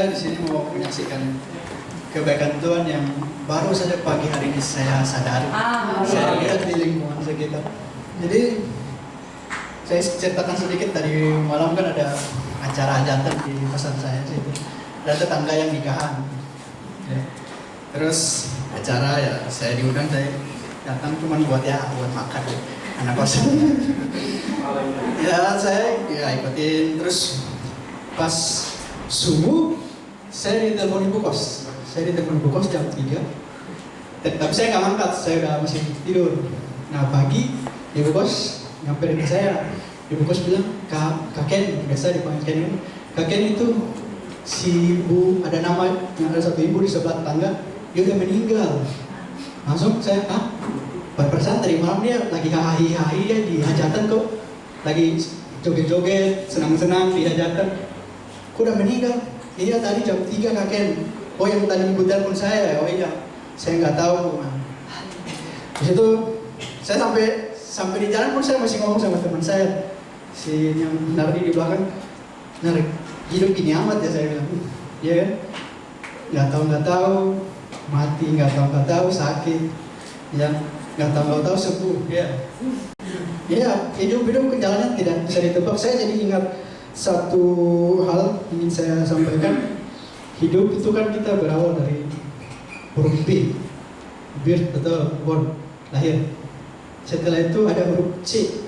saya di sini mau menyaksikan kebaikan Tuhan yang baru saja pagi hari ini saya sadari. Saya lihat di lingkungan sekitar. Jadi saya ceritakan sedikit, tadi malam kan ada acara hajatan di kosan saya situ. Ada tetangga yang nikahan. Ya. Terus acara ya saya diundang, saya datang cuma buat makan anak kosan. Ya saya ikutin. Terus pas subuh saya ditelepon ibu kos. Saya ditelepon ibu kos jam 3. Tapi saya nggak angkat, saya udah masih tidur. Nah pagi ibu kos nyamperin ke saya. Ibu kos bilang, Kak Ken, biasa dipanggil Ken. Kak Ken itu si ibu, ada satu ibu di sebelah tetangga, dia udah meninggal. Langsung saya, perasaan tadi malam dia lagi hahi ya di hajatan kok, lagi joget-joget, senang-senang di hajatan. Kok udah meninggal? Iya tadi jam 3 Kak Ken. Oh yang tadi ibu telepon saya, oh iya, saya nggak tahu. Di situ saya sampai di jalan pun saya masih ngomong sama teman saya, si yang Nardi di belakang, Nardi hidup gini amat ya, saya bilang, iya kan? Nggak tahu mati, nggak tahu sakit, ya nggak tahu sembuh, ya. Ya hidup jalannya tidak bisa ditebak. Saya jadi ingat satu hal ingin saya sampaikan. Hidup itu kan kita berawal dari huruf B, birth atau born, lahir. Setelah itu ada huruf C,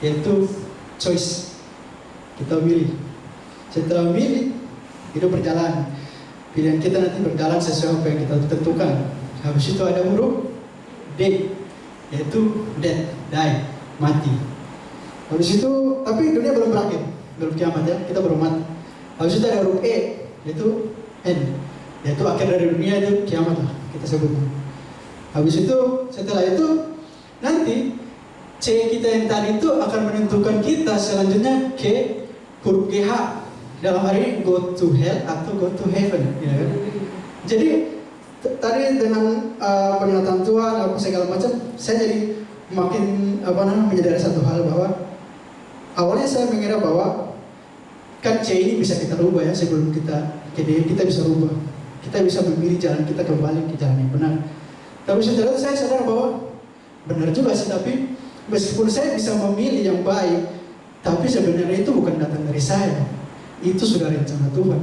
yaitu choice, kita milih. Setelah milih, hidup berjalan. Pilihan kita nanti berjalan sesuai apa yang kita tentukan. Habis itu ada huruf D, yaitu death, die, mati. Habis itu, tapi dunia belum berakhir, belum kiamat ya, kita belum mati. Habis itu ada huruf E, yaitu N, yaitu akhir dari dunia, itu kiamat lah kita sebutnya. Habis itu, setelah itu nanti C kita yang tadi itu akan menentukan kita selanjutnya ke huruf GH. Dalam hari ini go to hell atau go to heaven, ya kan? Jadi tadi dengan pernyataan Tuhan apa segala macam, saya jadi makin menyadari satu hal, bahwa awalnya saya mengira bahwa kan C ini bisa kita rubah ya, sebelum kita ke D kita bisa rubah, kita bisa memilih jalan kita kembali ke jalan yang benar. Tapi setelah itu saya sadar bahwa benar juga sih, tapi meskipun saya bisa memilih yang baik, tapi sebenarnya itu bukan datang dari saya, itu sudah rencana Tuhan.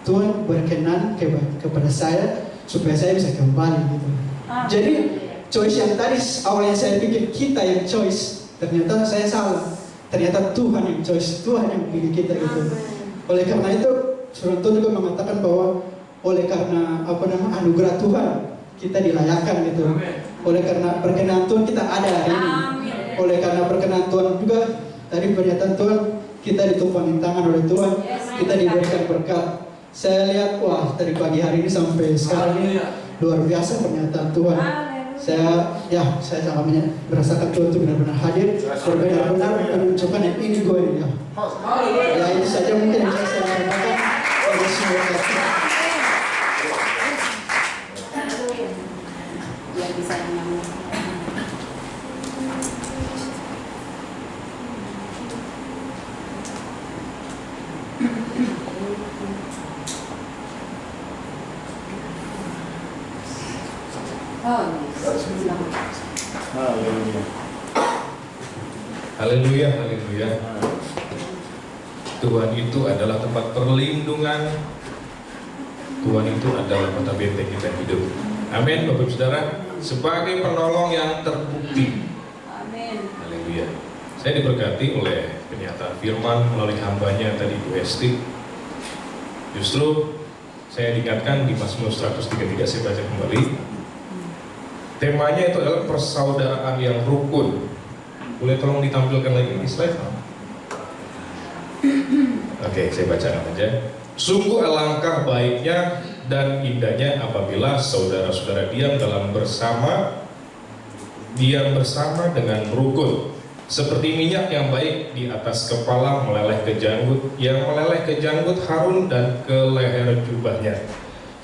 Tuhan berkenan kepada saya supaya saya bisa kembali gitu. Jadi choice yang tadi awalnya saya pikir kita yang choice, ternyata saya salah. Ternyata Tuhan yang choice, Tuhan yang pilih kita gitu. Oleh karena itu, Firman Tuhan juga mengatakan bahwa oleh karena anugerah Tuhan kita dilayakkan gitu. Oleh karena perkenan Tuhan kita ada hari ini. Oleh karena perkenan Tuhan juga tadi pernyataan Tuhan, kita ditumpangin tangan oleh Tuhan, kita diberikan berkat. Saya lihat dari pagi hari ini sampai sekarang ini luar biasa pernyataan Tuhan. Saya sangat merasakan Tuhan itu benar-benar hadir, benar-benar menunjukkan yang ini gue ini ya. Ya itu saja mungkin yang saya sampaikan. Haleluya, haleluya. Tuhan itu adalah tempat perlindungan. Tuhan itu adalah mata benteng kita hidup. Amin, Bapak Ibu Saudara. Sebagai penolong yang terbukti. Amin. Haleluya. Saya diberkati oleh penyataan firman melalui hambanya tadi Bu Esti. Justru saya diingatkan di Mazmur 133, saya baca kembali. Temanya itu adalah persaudaraan yang rukun. Boleh tolong ditampilkan lagi di slide? Oke, saya bacakan aja. Sungguh alangkah baiknya dan indahnya apabila saudara-saudara diam bersama dengan rukun. Seperti minyak yang baik di atas kepala meleleh ke janggut, yang meleleh ke janggut Harun dan ke leher jubahnya.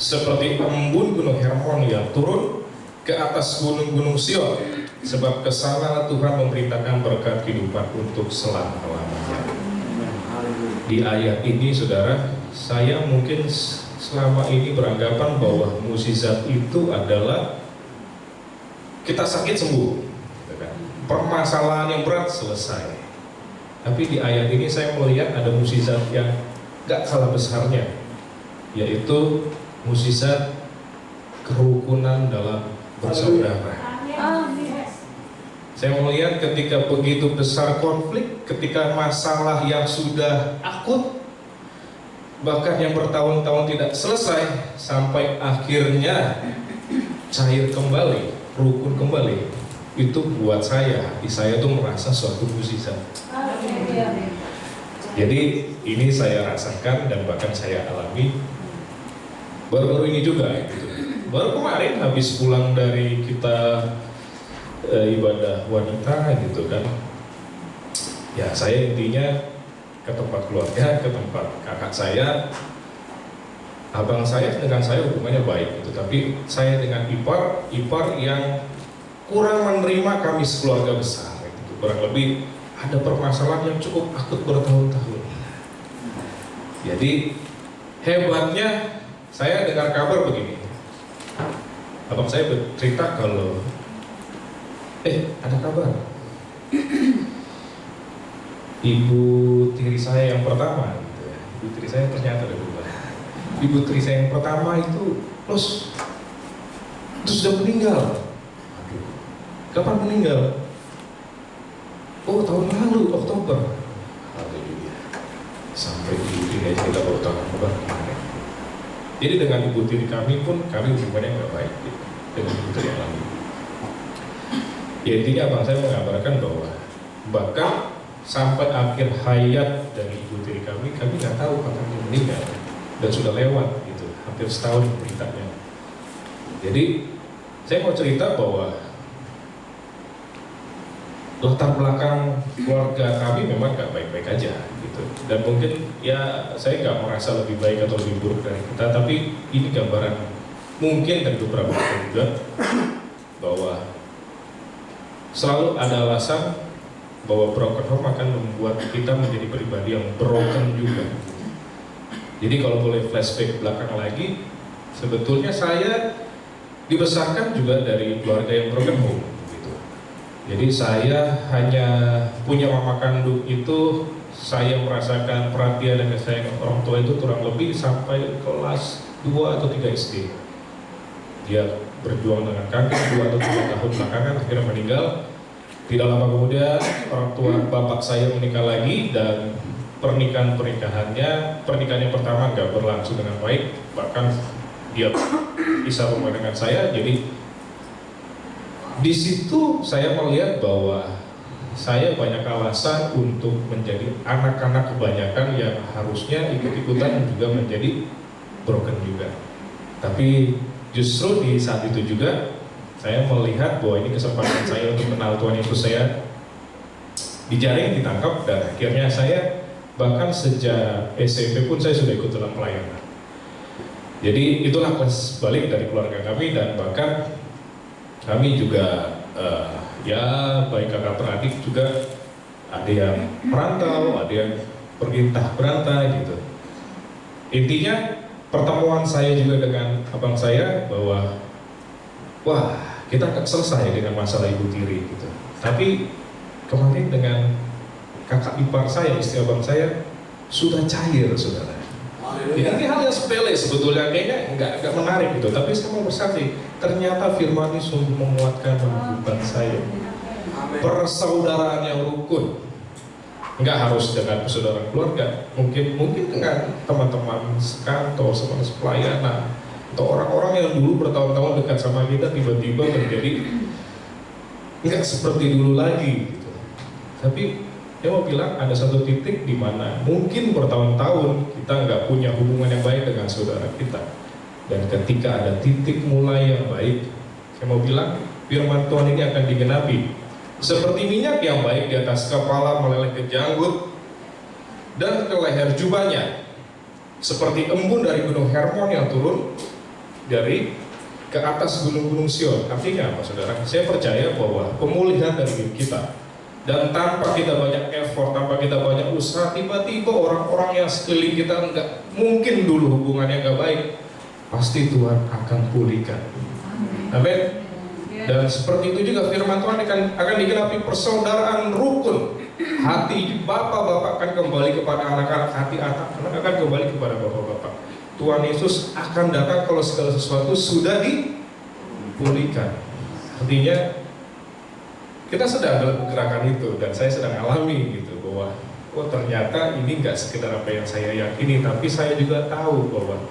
Seperti embun gunung Hermon yang turun ke atas gunung-gunung Sion, sebab kesana Tuhan memerintahkan berkat kehidupan untuk selama-lamanya. Di ayat ini saudara, saya mungkin selama ini beranggapan bahwa mukjizat itu adalah kita sakit sembuh, gitu kan? Permasalahan yang berat selesai. Tapi di ayat ini saya melihat ada mukjizat yang gak kalah besarnya, yaitu mukjizat kerukunan dalam bersaudara. Saya melihat ketika begitu besar konflik, ketika masalah yang sudah akut, bahkan yang bertahun-tahun tidak selesai, sampai akhirnya cair kembali, rukun kembali. Itu buat saya, hati saya tuh merasa suatu mukjizat. Jadi ini saya rasakan dan bahkan saya alami baru-baru ini juga gitu. Baru kemarin habis pulang dari kita ibadah wanita gitu kan. Ya saya intinya ke tempat keluarga, ke tempat kakak saya. Abang saya dengan saya hubungannya baik gitu, tapi saya dengan ipar yang kurang menerima kami sekeluarga besar gitu. Kurang lebih ada permasalahan yang cukup akut bertahun-tahun. Jadi hebatnya saya dengar kabar begini. Abang saya bercerita kalau ada kabar. Ibu tiri saya yang pertama gitu ya. Ibu tiri saya ternyata ada berubah. Ibu tiri saya yang pertama itu terus sudah meninggal. Aduh. Kapan meninggal? Oh, tahun lalu Oktober. Haleluya. Sampai ibu tiri kita baru tahu kabar kemarin. Jadi dengan ibu tiri kami pun kami hubungannya nggak baik gitu, dengan ibu tiri yang lain. Ya intinya abang saya mengabarkan bahwa bahkan sampai akhir hayat dari ibu tiri kami nggak tahu kapan dia meninggal dan sudah lewat gitu, hampir setahun beritanya. Jadi saya mau cerita bahwa latar belakang keluarga kami memang nggak baik-baik aja gitu, dan mungkin ya saya nggak merasa lebih baik atau lebih buruk dari kita, tapi ini gambaran mungkin dari beberapa orang juga bahwa selalu ada alasan bahwa broken home akan membuat kita menjadi pribadi yang broken juga. Jadi kalau boleh flashback belakang lagi, sebetulnya saya dibesarkan juga dari keluarga yang broken home gitu. Jadi saya hanya punya mama kandung itu, saya merasakan perhatian dan kasih sayang orang tua itu kurang lebih sampai kelas 2 atau 3 SD. Dia berjuang dengan kanker 2 atau 3 tahun belakangan, akhirnya meninggal. Tidak lama kemudian orang tua bapak saya menikah lagi, dan pernikahan yang pertama nggak berlangsung dengan baik, bahkan dia bisa rumah dengan saya. Jadi di situ saya melihat bahwa saya banyak alasan untuk menjadi anak-anak kebanyakan yang harusnya ikut-ikutan juga menjadi broken juga. Tapi justru di saat itu juga saya melihat bahwa ini kesempatan saya untuk kenal Tuhan Yesus. Saya dijaring, ditangkap, dan akhirnya saya bahkan sejak SMP pun saya sudah ikut dalam pelayanan. Jadi itulah kelas balik dari keluarga kami, dan bahkan kami juga ya baik kakak beradik juga ada yang merantau, ada yang pergi entah berantah gitu. Intinya pertemuan saya juga dengan abang saya bahwa wah, kita akan selesai dengan masalah ibu tiri gitu. Tapi kemarin dengan kakak ipar saya, istri abang saya, sudah cair, saudara. Jadi ini hal yang sepele sebetulnya, kayaknya nggak menarik gitu. Tapi saya mau bersaksi, ternyata firman ini sungguh menguatkan kehidupan saya. Persaudaraan yang rukun, nggak harus dengan persaudaraan keluarga, mungkin dengan teman-teman sekantor, teman sepelayanan, atau orang-orang yang dulu bertahun-tahun dekat sama kita tiba-tiba menjadi nggak seperti dulu lagi gitu. Tapi saya mau bilang ada satu titik di mana mungkin bertahun-tahun kita nggak punya hubungan yang baik dengan saudara kita, dan ketika ada titik mulai yang baik, saya mau bilang firman Tuhan ini akan digenapi. Seperti minyak yang baik di atas kepala meleleh ke janggut dan ke leher jubahnya, seperti embun dari gunung Hermon yang turun dari ke atas gunung-gunung Sion. Artinya apa, saudara? Saya percaya bahwa pemulihan dari diri kita Dan tanpa kita banyak effort, tanpa kita banyak usaha, tiba-tiba orang-orang yang sekeliling kita nggak mungkin dulu hubungannya nggak baik, pasti Tuhan akan pulihkan. Amin. Dan seperti itu juga firman Tuhan akan digenapi, persaudaraan rukun. Hati bapak-bapak akan kembali kepada anak-anak, hati anak-anak akan kembali kepada bapak-bapak. Tuhan Yesus akan datang kalau segala sesuatu sudah dipulihkan. Artinya kita sedang dalam gerakan itu, dan saya sedang alami gitu bahwa ternyata ini nggak sekedar apa yang saya yakini, tapi saya juga tahu bahwa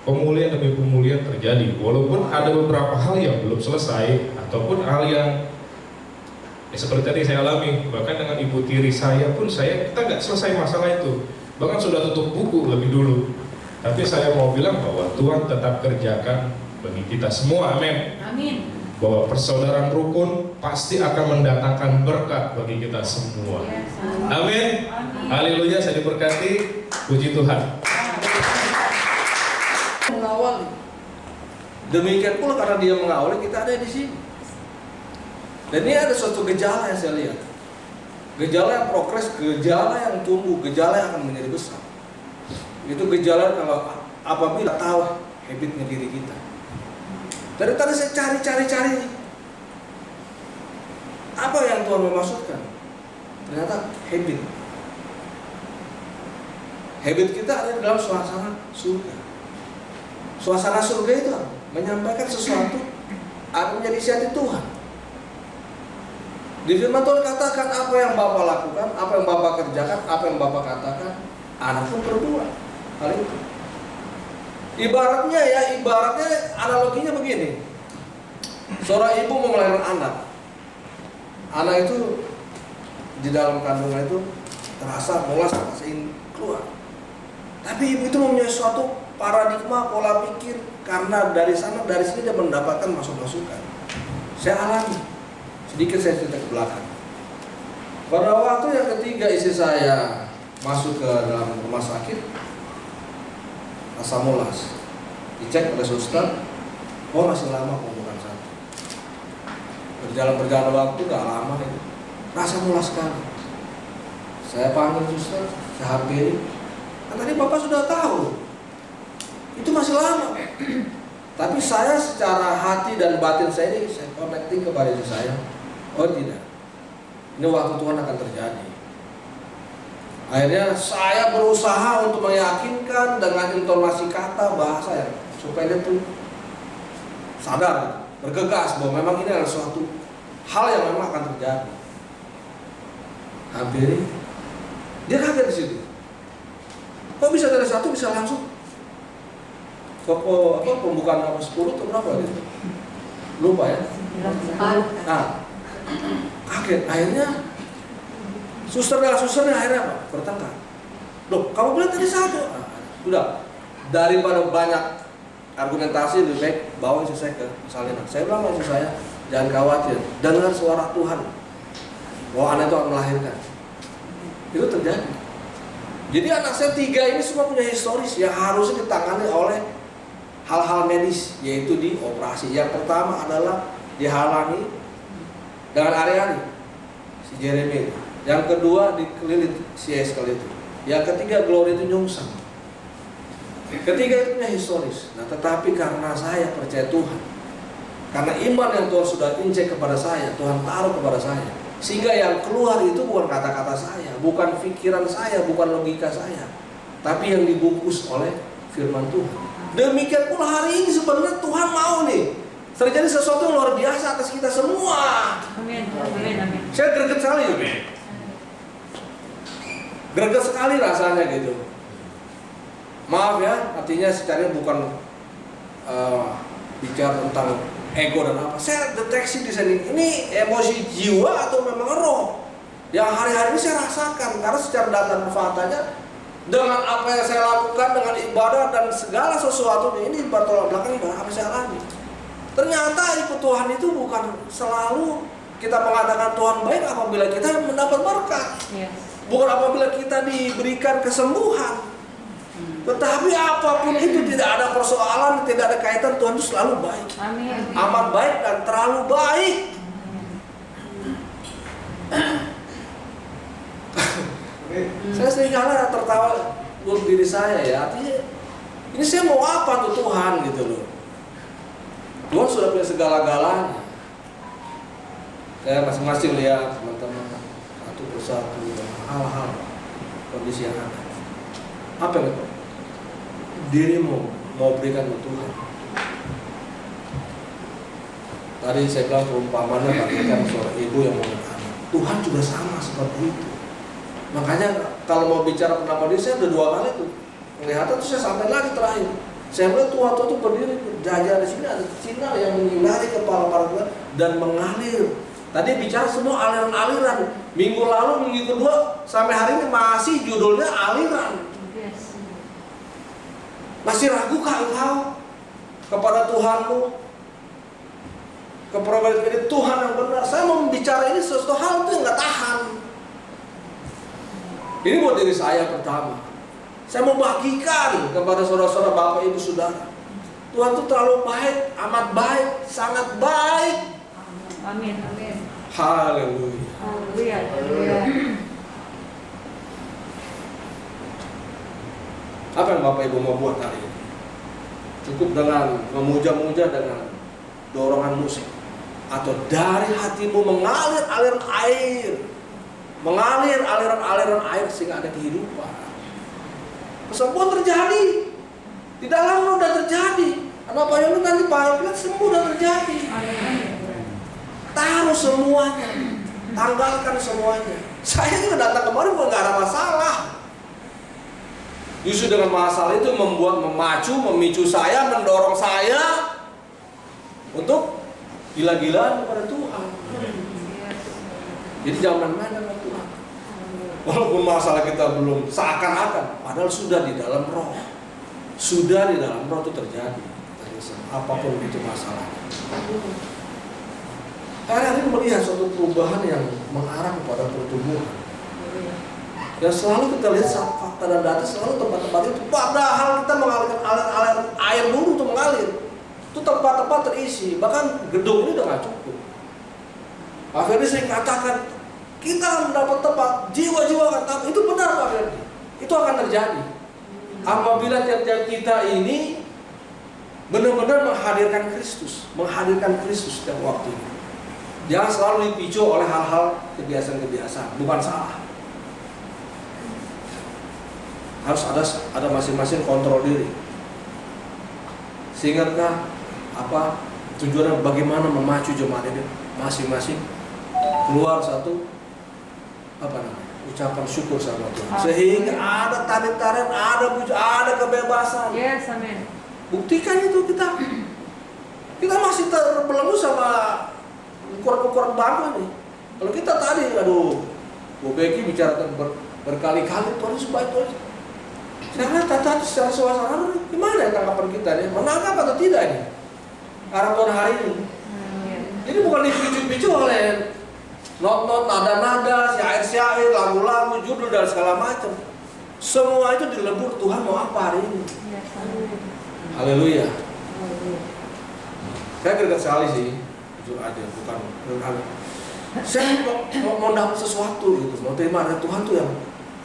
pemulihan demi pemulihan terjadi, walaupun ada beberapa hal yang belum selesai ataupun hal yang seperti tadi saya alami. Bahkan dengan ibu tiri saya pun kita nggak selesai masalah itu, bahkan sudah tutup buku lebih dulu. Tapi saya mau bilang bahwa Tuhan tetap kerjakan bagi kita semua. Amin. Amin. Bahwa persaudaraan rukun pasti akan mendatangkan berkat bagi kita semua. Amin. Haleluya, saya diberkati. Puji Tuhan. Mengawali. Demikian pula karena dia mengawali, kita ada di sini. Dan ini ada suatu gejala yang saya lihat. Gejala yang progres, gejala yang tumbuh, gejala yang akan menjadi besar. Itu gejala kalau apabila tahu habitnya diri kita. Dari tadi saya cari. Apa yang Tuhan maksudkan? Ternyata habit. Habit kita ada di dalam suasana surga. Suasana surga itu menyampaikan sesuatu akan menjadi isi hati Tuhan. Di firman Tuhan katakan, apa yang Bapa lakukan, apa yang Bapa kerjakan, apa yang Bapa katakan, anak pun berbuat hal itu. Ibaratnya analoginya begini. Seorang ibu mau melahirkan anak. Anak itu di dalam kandungan itu terasa mulas, ingin keluar. Tapi ibu itu mempunyai suatu paradigma pola pikir, karena dari sini dia mendapatkan masukan. Saya alami. Sedikit saya cerita ke belakang. Pada waktu yang ketiga istri saya masuk ke dalam rumah sakit, asam ulas, dicek pada suster, masih lama bukan satu. Berjalan waktu gak lama itu, rasa mulas sekali. Saya panggil suster, saya hampiri. Kan tadi Bapak sudah tahu, itu masih lama. Tapi saya secara hati dan batin saya ini, saya connecting kepada diri saya. Oh tidak, ini waktu Tuhan akan terjadi. Akhirnya saya berusaha untuk meyakinkan dengan intonasi kata, bahasa yang supaya dia tuh sadar, bergegas bahwa memang ini adalah suatu hal yang memang akan terjadi. Hampir dia kaget di situ. Kok bisa dari satu bisa langsung? Pembukaan 10 atau berapa gitu? Lupa ya. Nah, kaget. Akhirnya susternya akhirnya apa? Bertengkar. Loh, kamu bilang tadi satu. Sudah, daripada banyak argumentasi, lebih baik bawa istri saya ke salinan. Saya bilang sama istri saya, jangan khawatir, dengar suara Tuhan bahwa anak itu akan melahirkan. Itu terjadi. Jadi anak saya 3 ini semua punya historis yang harusnya ditangani oleh hal-hal medis, yaitu di operasi. Yang pertama adalah dihalangi dengan Ari-Ari, si Jeremy. Yang kedua dikelilit si Eskel itu. Yang ketiga Glory itu nyungsang. Ketiga itu punya historis. Nah, tetapi karena saya percaya Tuhan, karena iman yang Tuhan sudah injek kepada saya, Tuhan taruh kepada saya, sehingga yang keluar itu bukan kata-kata saya, bukan pikiran saya, bukan logika saya, tapi yang dibungkus oleh firman Tuhan. Demikian pula hari ini sebenarnya Tuhan mau nih terjadi sesuatu yang luar biasa atas kita semua. Amin. Amin. Saya greget sekali, greget sekali rasanya gitu. Maaf ya, artinya secara bukan bicara tentang ego dan apa. Saya deteksi di sini, ini emosi jiwa atau memang roh yang hari-hari ini saya rasakan, karena secara data dan faktanya dengan apa yang saya lakukan, dengan ibadah dan segala sesuatunya ini bertolak belakang dengan apa saya alami. Ternyata ikut Tuhan itu bukan selalu kita mengatakan Tuhan baik apabila kita mendapat berkat, bukan apabila kita diberikan kesembuhan. Tetapi apapun itu, tidak ada persoalan, tidak ada kaitan, Tuhan itu selalu baik. Amin. Amat baik dan terlalu baik. Saya seringkali tertawa buat diri saya ya. Artinya ini saya mau apa tuh Tuhan gitu loh. Tuhan sudah punya segala-galanya. Saya masing-masing lihat teman-teman satu persatu hal-hal kondisi yang ada. Apa yang dirimu mau berikan ke Tuhan? Tadi saya bilang perumpamaan bagaikan seorang ibu yang mau anak. Tuhan juga sama seperti itu. Makanya kalau mau bicara pendapat diri saya ada 2 kali tuh. Kelihatan tuh saya sampai lagi terakhir. Saya melihat tua-tua itu berdiri berjajar di sini ada sinar yang menyinari kepala para tua dan mengalir. Tadi bicara semua aliran-aliran. Minggu lalu, minggu kedua sampai hari ini masih judulnya aliran. Masih ragukah engkau kepada Tuhanmu? Kepada Tuhan yang benar. Saya mau bicara ini sesuatu hal itu yang nggak tahan. Ini buat diri saya pertama. Saya mau bagikan kepada saudara-saudara, bapak, ibu, saudara. Tuhan itu terlalu baik, amat baik, sangat baik. Amin. Amin. Haleluya. Haleluya. Haleluya. Apa yang bapak ibu mau buat hari ini? Cukup dengan memuja-muja dengan dorongan musik, atau dari hatimu mengalir aliran air, mengalir aliran air sehingga ada kehidupan. Kesembuhan terjadi di dalammu, udah terjadi. Anak Pak Yonu nanti Pak sembuh, udah terjadi. Taruh semuanya, tanggalkan semuanya. Saya juga datang kemarin bukan nggak ada masalah. Justru dengan masalah itu memicu saya, mendorong saya untuk gila-gilaan kepada Tuhan. Jadi jangan main dengan Tuhan. Walaupun masalah kita belum seakan-akan, padahal sudah di dalam roh. Sudah di dalam roh itu terjadi. Apapun itu masalahnya. Hari ini melihat suatu perubahan yang mengarah kepada pertumbuhan. Ya selalu kita lihat fakta dan data, selalu tempat-tempat itu. Padahal kita mengalirkan aliran air dulu untuk mengalir. Itu tempat-tempat terisi, bahkan gedung ini udah gak cukup. Pak Ferdi sering katakan, kita akan mendapat tempat, jiwa-jiwa akan tahu. Itu benar Pak Ferdi, itu akan terjadi. Apabila tiap-tiap kita ini benar-benar menghadirkan Kristus setiap waktu ini. Jangan selalu dipicu oleh hal-hal kebiasaan-kebiasaan, bukan salah. Harus ada masing-masing kontrol diri. Sehingga tujuannya bagaimana memacu jemaat ini masing-masing keluar satu ucapan syukur sama Tuhan. Sehingga ada tarian-tarian, ada kebebasan. Yes, amin. Buktikan itu kita masih terbelenggu sama ukuran-ukuran baru ini. Kalau kita tadi, Bu Becky bicara berkali-kali Tuhan supaya Tuhan. Karena tata secara suasana gimana tanggapan kita nih? Menangkap atau tidak ini? Arah Tuhan hari ini. Jadi bukan dipicu-picu oleh not-not, nada-nada, syair-syair, lagu-lagu, judul dan segala macam. Semua itu dilebur Tuhan mau apa hari ini. Haleluya. Saya greget sekali sih, jujur aja, bukan. Saya mau dapat sesuatu gitu, mau terima dari Tuhan tuh yang,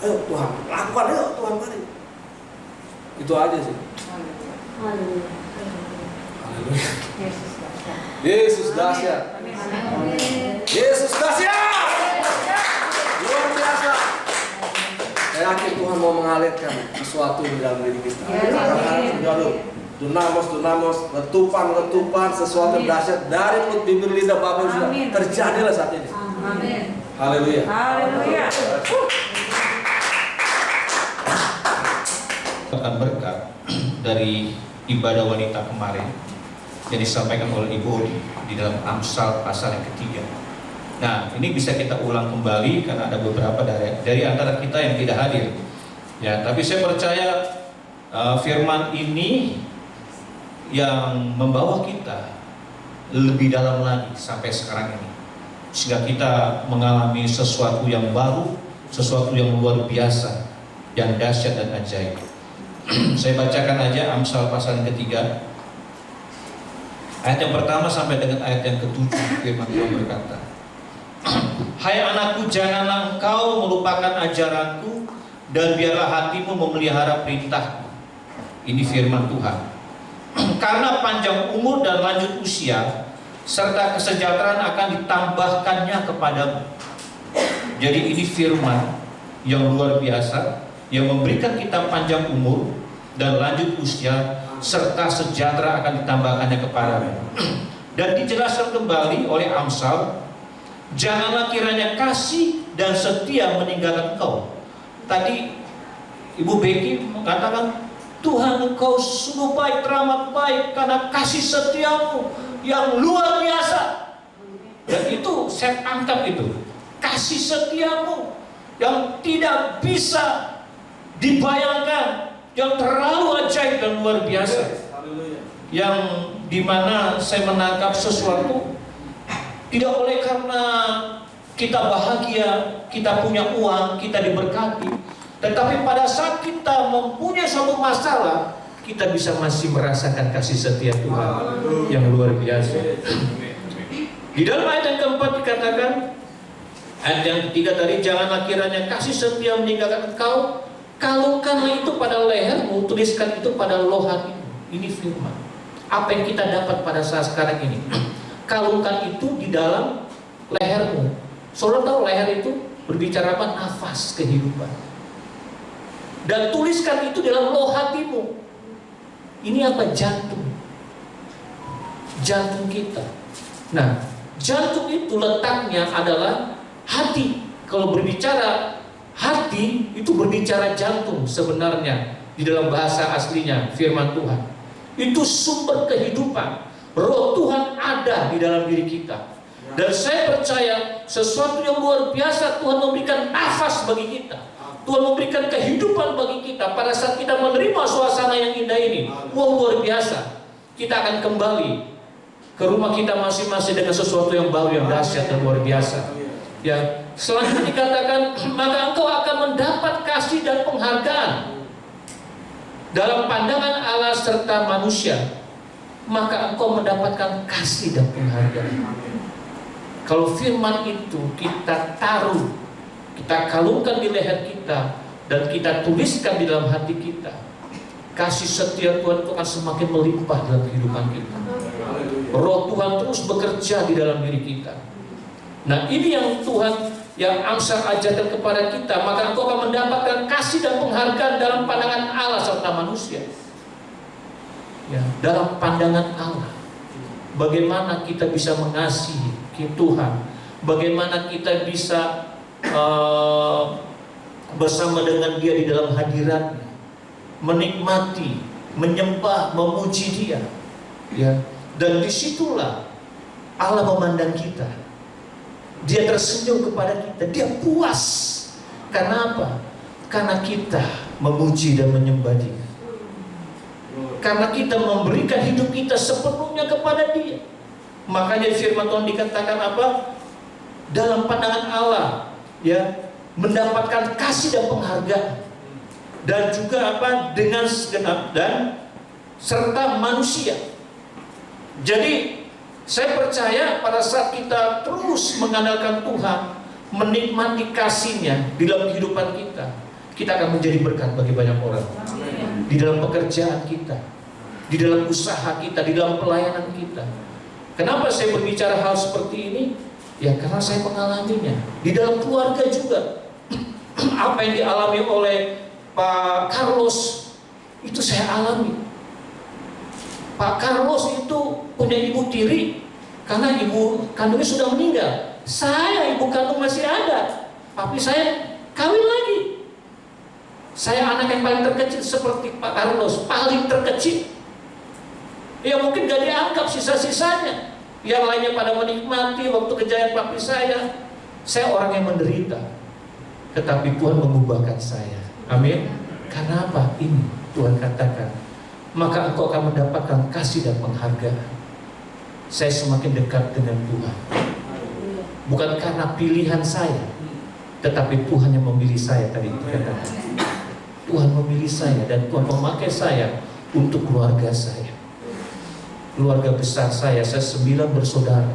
ayo Tuhan, lakukan ayo Tuhan mari. Itu aja sih. Haleluya. Haleluya. Yesus dahsyat. Yesus dahsyat. Luar biasa. Saya yakin Tuhan mau mengalirkan sesuatu di dalam diri kita. Dunamos, letupan, sesuatu dahsyat dari mulut bibir lidah Bapak sudah terjadilah saat ini. Amin. Haleluya. Haleluya. Akan berkat dari ibadah wanita kemarin yang disampaikan oleh Ibu di dalam Amsal pasal yang ketiga. Nah, ini bisa kita ulang kembali karena ada beberapa dari antara kita yang tidak hadir. Ya, tapi saya percaya firman ini yang membawa kita lebih dalam lagi sampai sekarang ini, sehingga kita mengalami sesuatu yang baru, sesuatu yang luar biasa, yang dahsyat dan ajaib. Saya bacakan aja Amsal pasal yang ketiga, ayat yang pertama sampai dengan ayat yang ketujuh. Firman Tuhan berkata, Hai anakku, janganlah engkau melupakan ajaranku, dan biarlah hatimu memelihara perintahku. Ini firman Tuhan. Karena panjang umur dan lanjut usia serta kesejahteraan akan ditambahkannya kepadamu. Jadi ini firman yang luar biasa, yang memberikan kita panjang umur dan lanjut usia serta sejahtera akan ditambahkannya kepadamu. Dan dijelaskan kembali oleh Amsal, janganlah kiranya kasih dan setia meninggalkan engkau. Tadi Ibu Becky mengatakan, Tuhan engkau sungguh baik, teramat baik, karena kasih setiamu yang luar biasa. Dan itu saya tangkap itu, kasih setiamu yang tidak bisa dibayangkan, yang terlalu ajaib dan luar biasa. Yang dimana saya menangkap sesuatu tidak oleh karena kita bahagia, kita punya uang, kita diberkati, tetapi pada saat kita mempunyai suatu masalah, kita bisa masih merasakan kasih setia Tuhan yang luar biasa. Di dalam ayat yang keempat dikatakan, ayat yang ketiga tadi, janganlah kiranya kasih setia meninggalkan engkau, kalungkanlah itu pada lehermu, tuliskan itu pada loh hatimu. Ini firman. Apa yang kita dapat pada saat sekarang ini? Kalungkan itu di dalam lehermu. Saudara tahu leher itu berbicara apa? Nafas kehidupan. Dan tuliskan itu dalam loh hatimu. Ini apa? Jantung. Jantung kita. Nah, jantung itu letaknya adalah hati. Kalau berbicara hati, itu berbicara jantung sebenarnya. Di dalam bahasa aslinya, firman Tuhan. Itu sumber kehidupan. Roh Tuhan ada di dalam diri kita. Dan saya percaya sesuatu yang luar biasa, Tuhan memberikan nafas bagi kita. Tuhan memberikan kehidupan bagi kita. Pada saat kita menerima suasana yang indah ini, wow, luar biasa. Kita akan kembali ke rumah kita masing-masing dengan sesuatu yang baru, yang dahsyat dan luar biasa. Ya, selanjutnya dikatakan, maka engkau akan mendapat kasih dan penghargaan dalam pandangan Allah serta manusia. Maka engkau mendapatkan kasih dan penghargaan. Kalau firman itu kita taruh, kita kalungkan di leher kita, dan kita tuliskan di dalam hati kita, kasih setia Tuhan itu akan semakin melimpah dalam kehidupan kita. Roh Tuhan terus bekerja di dalam diri kita. Nah, ini yang Tuhan, yang Amsal ajarkan kepada kita. Maka engkau akan mendapatkan kasih dan penghargaan dalam pandangan Allah serta manusia. Ya, dalam pandangan Allah, bagaimana kita bisa mengasihi Tuhan, bagaimana kita bisa bersama dengan Dia di dalam hadiratnya, menikmati, menyembah, memuji Dia. Ya, dan disitulah Allah memandang kita. Dia tersenyum kepada kita, Dia puas. Karena apa? Karena kita memuji dan menyembah Dia. Karena kita memberikan hidup kita sepenuhnya kepada Dia. Makanya firman Tuhan dikatakan apa? Dalam pandangan Allah, ya, mendapatkan kasih dan penghargaan. Dan juga apa? Dengan segenap dan serta manusia. Jadi saya percaya pada saat kita terus mengandalkan Tuhan, menikmati kasih-Nya di dalam kehidupan kita, kita akan menjadi berkat bagi banyak orang. Di dalam pekerjaan kita, di dalam usaha kita, di dalam pelayanan kita. Kenapa saya berbicara hal seperti ini? Ya karena saya mengalaminya. Di dalam keluarga juga. Apa yang dialami oleh Pak Carlos, itu saya alami. Pak Carlos itu punya ibu tiri, karena ibu kandungnya sudah meninggal. Saya ibu kandung masih ada, tapi saya kawin lagi. Saya anak yang paling terkecil seperti Pak Carlos, paling terkecil. Ya mungkin gak dianggap sisa-sisanya. Yang lainnya pada menikmati waktu kejayaan papi saya. Saya orang yang menderita, tetapi Tuhan mengubahkan saya. Amin. Karena apa? Ini Tuhan katakan, maka engkau akan mendapatkan kasih dan penghargaan. Saya semakin dekat dengan Tuhan. Bukan karena pilihan saya, tetapi Tuhan yang memilih saya tadi dikatakan. Tuhan memilih saya dan Tuhan memakai saya untuk keluarga saya. Keluarga besar saya 9 bersaudara.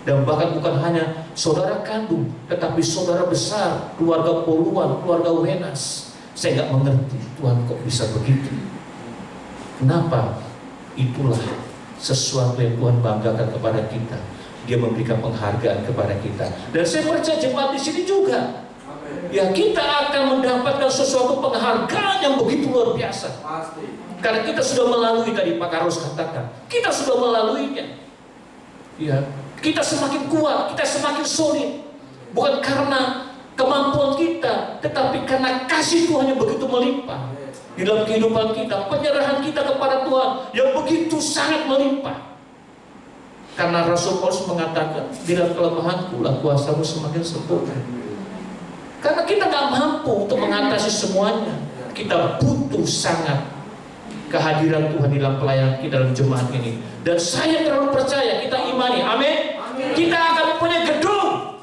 Dan bahkan bukan hanya saudara kandung, tetapi saudara besar, keluarga Poluan, keluarga Wenas. Saya nggak mengerti, Tuhan kok bisa begitu. Kenapa? Itulah sesuatu yang Tuhan banggakan kepada kita. Dia memberikan penghargaan kepada kita. Dan saya percaya jemaat di sini juga. Ya, kita akan mendapatkan sesuatu penghargaan yang begitu luar biasa. Karena kita sudah melalui, tadi Pak Karus katakan, kita sudah melaluinya. Ya, kita semakin kuat, kita semakin solid. Bukan karena kemampuan kita, tetapi karena kasih Tuhan yang begitu melimpah di dalam kehidupan kita, penyerahan kita kepada Tuhan yang begitu sangat melimpah. Karena Rasul Paulus mengatakan, di dalam kelemahanku lah kuasamu semakin sempurna. Karena kita nggak mampu untuk mengatasi semuanya. Kita butuh sangat kehadiran Tuhan di dalam pelayanan kita dalam jemaat ini. Dan saya terlalu percaya, kita imani, amin. Kita akan punya gedung.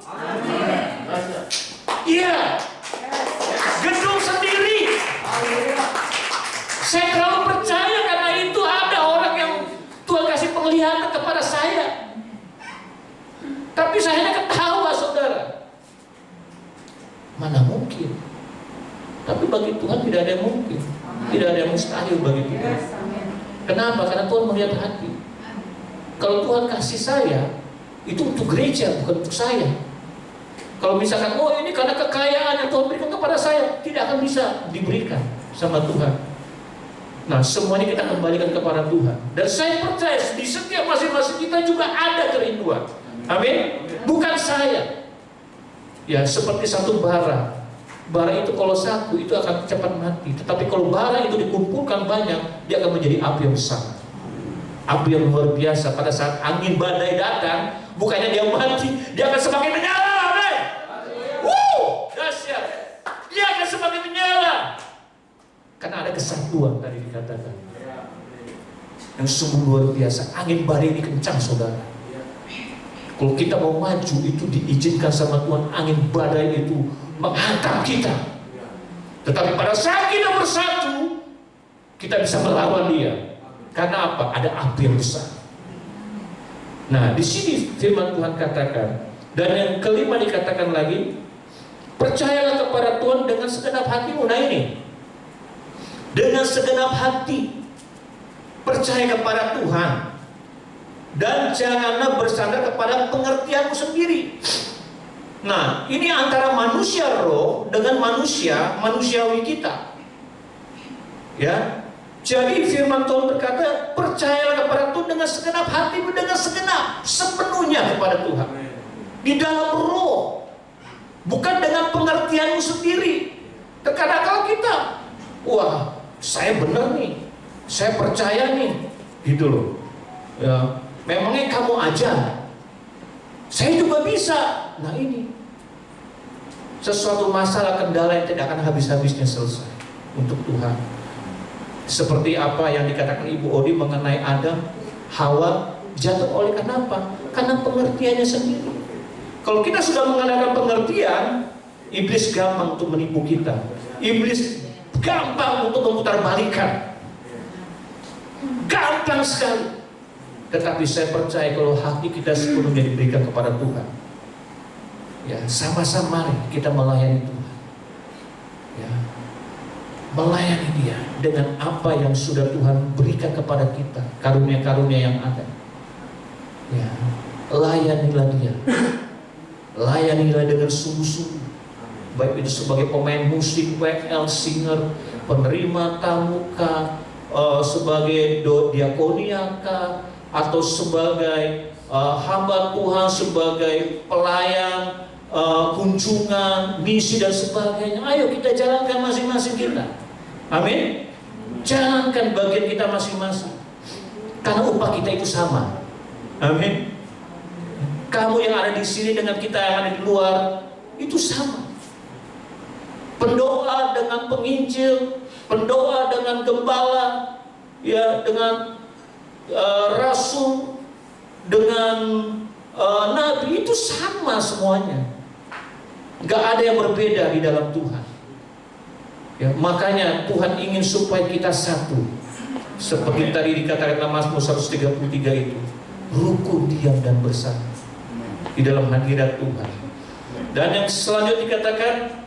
Iya, gedung sendiri. Saya terlalu percaya karena itu ada orang yang Tuhan kasih penglihatan kepada saya. Tapi saya hanya ketawa, saudara. Mana mungkin? Tapi bagi Tuhan tidak ada yang mungkin. Tidak ada yang mustahil bagi Tuhan. Kenapa? Karena Tuhan melihat hati. Kalau Tuhan kasih saya, itu untuk gereja, bukan untuk saya. Kalau misalkan, oh ini karena kekayaan yang Tuhan berikan kepada saya, tidak akan bisa diberikan sama Tuhan. Nah, semuanya kita kembalikan kepada Tuhan. Dan saya percaya di setiap masing-masing kita juga ada kerinduan. Amin. Bukan saya. Ya, seperti satu bara. Bara itu kalau satu itu akan cepat mati. Tetapi kalau bara itu dikumpulkan banyak, dia akan menjadi api yang besar. Api yang luar biasa. Pada saat angin badai datang, bukannya dia mati, dia akan semakin menyala. Dahsyat. Dia akan semakin menyala. Karena ada kesatuan tadi dikatakan. Yang sungguh luar biasa. Angin badai ini kencang, saudara. Kalau kita mau maju, itu diizinkan sama Tuhan. Angin badai itu menghantam kita. Tetapi pada saat kita bersatu, kita bisa melawan dia. Karena apa? Ada api yang besar. Nah, di sini firman Tuhan katakan. Dan yang kelima dikatakan lagi, percayalah kepada Tuhan dengan segenap hatimu. Nah ini, dengan segenap hati percaya kepada Tuhan. Dan janganlah bersandar kepada pengertianmu sendiri. Nah, ini antara manusia roh dengan manusiawi kita. Ya. Jadi firman Tuhan berkata, percayalah kepada Tuhan dengan segenap hatimu, dengan segenap, sepenuhnya kepada Tuhan. Di dalam roh. Bukan dengan pengertianmu sendiri. Terkadang kalau kita, wah, saya benar nih, saya percaya nih, gitu loh. Ya. Memangnya kamu aja, saya juga bisa. Nah ini sesuatu masalah kendala yang tidak akan habis-habisnya selesai untuk Tuhan. Seperti apa yang dikatakan Ibu Odi mengenai Adam, Hawa jatuh oleh kenapa? Karena pengertiannya sendiri. Kalau kita sudah mengadakan pengertian, iblis gampang untuk menipu kita. Iblis gampang untuk memutarbalikkan. Gampang sekali. Tetapi saya percaya kalau hati kita sepenuhnya diberikan kepada Tuhan, ya sama-sama mari kita melayani Tuhan, ya melayani Dia dengan apa yang sudah Tuhan berikan kepada kita, karunia-karunia yang ada. Ya, layanilah Dia, layanilah dengan sungguh-sungguh, baik itu sebagai pemain musik, WL, singer, penerima tamu kah, sebagai diakonia kah, atau sebagai hamba Tuhan, sebagai pelayan, kunjungan, misi dan sebagainya. Ayo kita jalankan masing-masing kita. Amin. Jalankan bagian kita masing-masing. Karena upah kita itu sama. Amin. Kamu yang ada di sini dengan kita yang ada di luar itu sama. Pendoa dengan penginjil, pendoa dengan gembala, ya dengan rasul, dengan nabi, itu sama semuanya. Gak ada yang berbeda di dalam Tuhan. Ya, makanya Tuhan ingin supaya kita satu. Seperti tadi dikatakan dalam Mazmur 133 itu, rukun, diam dan bersatu di dalam hadirat Tuhan. Dan yang selanjutnya dikatakan,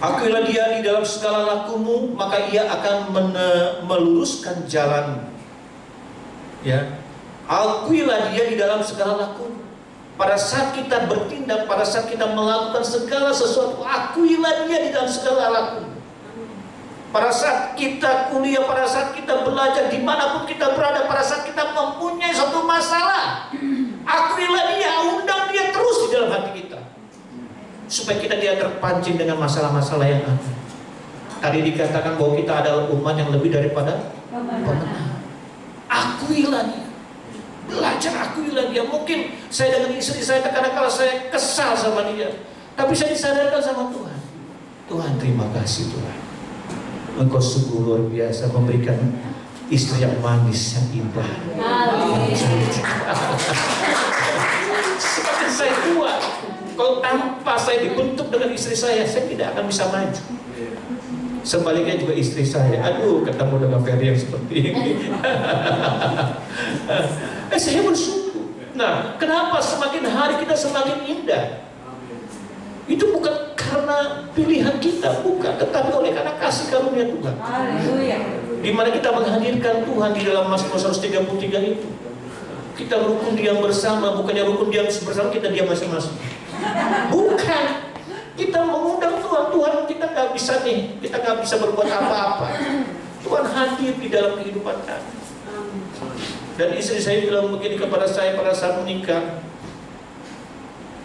Akuilah dia di dalam segala lakumu, maka ia akan meluruskan jalanmu. Ya, akuilah dia di dalam segala lakumu. Pada saat kita bertindak, pada saat kita melakukan segala sesuatu, akuilah dia di dalam segala lakumu. Pada saat kita kuliah, pada saat kita belajar, dimanapun kita berada, pada saat kita mempunyai suatu masalah, akuilah dia, undang dia terus di dalam hati kita, supaya kita tidak terpancing dengan masalah-masalah yang ada. Tadi dikatakan bahwa kita adalah umat yang lebih daripada pemenang. Akuilah dia, belajar akuilah dia. Mungkin saya dengan istri saya kadang-kadang saya kesal sama dia, tapi saya disadarkan sama Tuhan. Tuhan, terima kasih Tuhan, Engkau sungguh luar biasa memberikan istri yang manis, yang indah. Semakin saya kuat. Kalau tanpa saya dibentuk dengan istri saya tidak akan bisa maju. Sebaliknya juga istri saya, aduh, ketemu dengan Ferry yang seperti ini. Saya bersyukur. Nah, kenapa semakin hari kita semakin indah? Itu bukan karena pilihan kita, bukan, tetapi oleh karena kasih karunia Tuhan. Haleluya. Di mana kita menghadirkan Tuhan di dalam Mazmur 133 itu. Kita rukun diam bersama, bukannya rukun diam bersama kita diam masing-masing. Bukan. Kita mengundang Tuhan. Tuhan, kita nggak bisa nih, kita nggak bisa berbuat apa-apa. Tuhan hadir di dalam kehidupan kami. Dan istri saya bilang begini kepada saya pada saat menikah,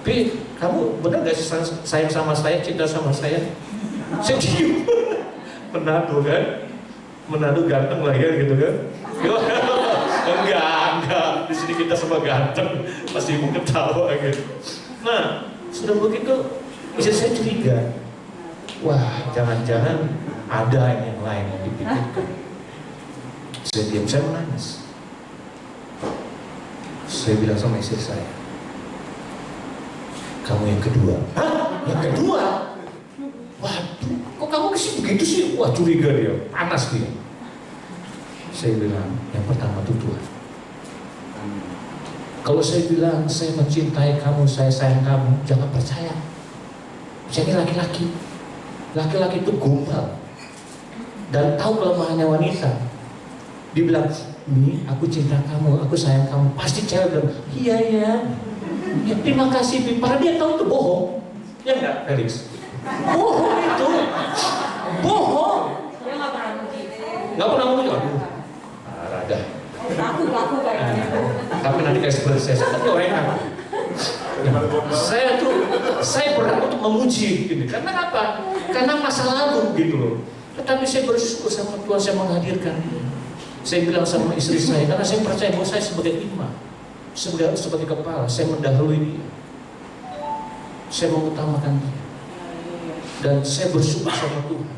Pi, kamu benar gak sih sayang sama saya, cinta sama saya? Saya diam. Menado kan? Menado ganteng lah ya gitu kan? Enggak. Di sini kita semua ganteng, masih mau ketawa gitu. Nah, sudah begitu, istri saya curiga. Wah, jangan-jangan ada yang lain yang dipikirkan. Saya diam, saya menangis. Saya bilang sama istri saya, kamu yang kedua. Hah? Yang kedua? Waduh, kok kamu kesini begitu sih? Wah, curiga dia, panas dia. Saya bilang, yang pertama itu Tuhan. Kalau saya bilang, saya mencintai kamu, saya sayang kamu, jangan percaya. Saya ini laki-laki. Laki-laki itu gombal dan tahu kelemahannya wanita. Dibilang, Mi, aku cinta kamu, aku sayang kamu. Pasti cewek bilang, iya ya. Ya, terima kasih, Bi. Padahal dia tahu itu bohong. Ya enggak, Felix? Bohong itu. Bohong. Dia nggak pernah muji. Nggak pernah muji. Aduh, rada. Laku kayaknya. Tapi nanti kayak seperti saya tapi orang yang saya berat untuk memuji gitu. Karena apa? Karena masa lalu gitu loh. Tetapi saya bersyukur sama Tuhan, saya menghadirkan dia. Saya bilang sama istri saya, karena saya percaya bahwa saya sebagai imam, sebagai kepala, saya mendahului dia. Saya mengutamakan dia. Dan saya bersyukur sama Tuhan.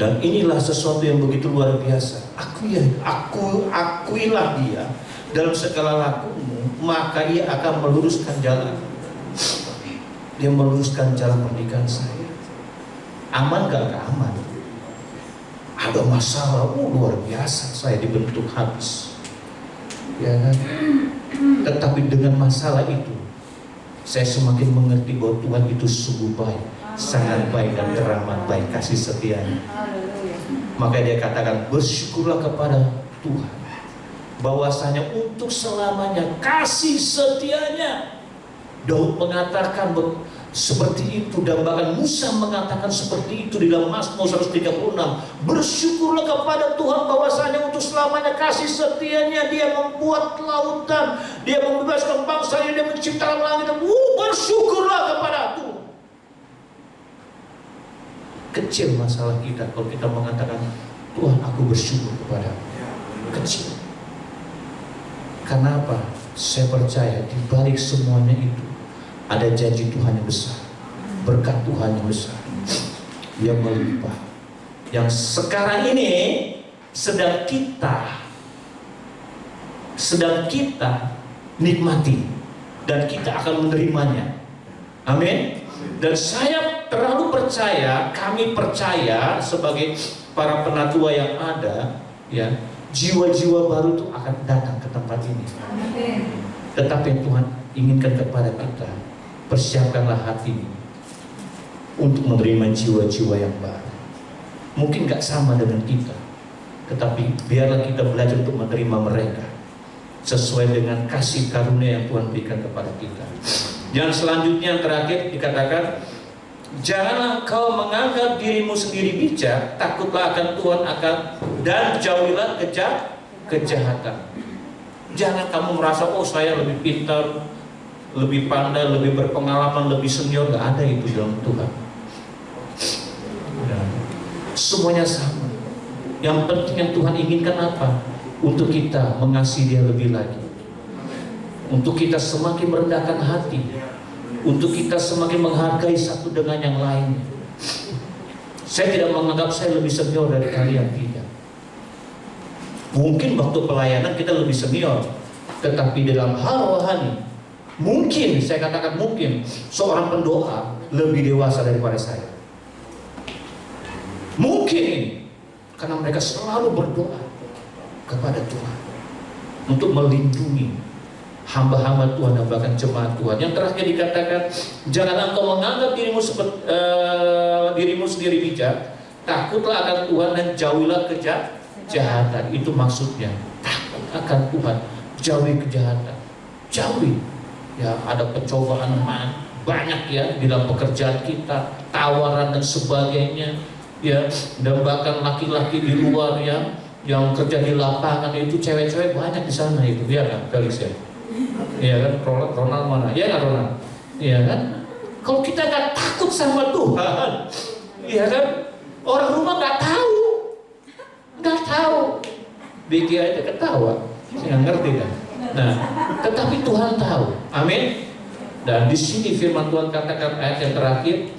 Dan inilah sesuatu yang begitu luar biasa. Akuilah dia dalam segala lakumu, maka ia akan meluruskan jalan. Dia meluruskan jalan pernikahan saya. Aman gak aman? Ada masalah, luar biasa. Saya dibentuk habis. Ya kan? Tetapi dengan masalah itu, saya semakin mengerti bahwa Tuhan itu sungguh baik, sangat baik dan teramat baik kasih setianya. Maka dia katakan, bersyukurlah kepada Tuhan bahwasanya untuk selamanya kasih setianya. Daud mengatakan seperti itu, dan bahkan Musa mengatakan seperti itu di dalam Mazmur 136. Bersyukurlah kepada Tuhan bahwasanya untuk selamanya kasih setianya. Dia membuat lautan, dia membebaskan bangsa, dia menciptakan langit. Bersyukurlah kepada Tuhan. Kecil masalah kita kalau kita mengatakan, Tuhan, aku bersyukur kepada-Mu. Kecil. Karena apa? Saya percaya di balik semuanya itu ada janji Tuhan yang besar, berkat Tuhan yang besar, yang melimpah, yang sekarang ini sedang kita nikmati, dan kita akan menerimanya. Amin. Dan saya terlalu percaya, kami percaya sebagai para penatua yang ada, ya, jiwa-jiwa baru itu akan datang ke tempat ini. Tetapi yang Tuhan inginkan kepada kita, persiapkanlah hatimu. untuk menerima jiwa-jiwa yang baru. Mungkin gak sama dengan kita, tetapi biarlah kita belajar untuk menerima mereka sesuai dengan kasih karunia yang Tuhan berikan kepada kita. Yang selanjutnya yang terakhir dikatakan, janganlah kau menganggap dirimu sendiri bijak, takutlah akan Tuhan dan jauhilah kejahatan. Jangan kamu merasa, oh saya lebih pintar, lebih pandai, lebih berpengalaman, lebih senior. Gak ada itu dalam Tuhan. Semuanya sama. Yang penting yang Tuhan inginkan apa? Untuk kita mengasihi Dia lebih lagi, untuk kita semakin merendahkan hati, untuk kita semakin menghargai satu dengan yang lain. Saya tidak menganggap saya lebih senior dari kalian, tidak. Mungkin waktu pelayanan kita lebih senior, tetapi dalam hal rohani, mungkin, saya katakan mungkin, seorang pendoa lebih dewasa daripada saya. Mungkin ini karena mereka selalu berdoa kepada Tuhan untuk melindungi hamba-hamba Tuhan dan bahkan jemaat Tuhan. Yang terakhir dikatakan, jangan engkau menganggap dirimu sendiri bijak, takutlah akan Tuhan dan jauhilah kejahatan. Itu maksudnya, takut akan Tuhan, jauhi kejahatan, jauhi. Ya, ada pencobaan banyak ya di dalam pekerjaan kita, tawaran dan sebagainya. Ya, dan bahkan laki-laki di luar ya, yang kerja di lapangan itu cewek-cewek banyak di sana itu, ya kan, Felix ya? Iya kan, Ronald mana? Iya kan Ronald? Iya kan? Kalau kita nggak takut sama Tuhan, iya kan? Orang rumah nggak tahu. Bikin aja ketawa, saya nggak ngerti kan? Nah, tetapi Tuhan tahu, amin. Dan di sini firman Tuhan katakan ayat yang terakhir,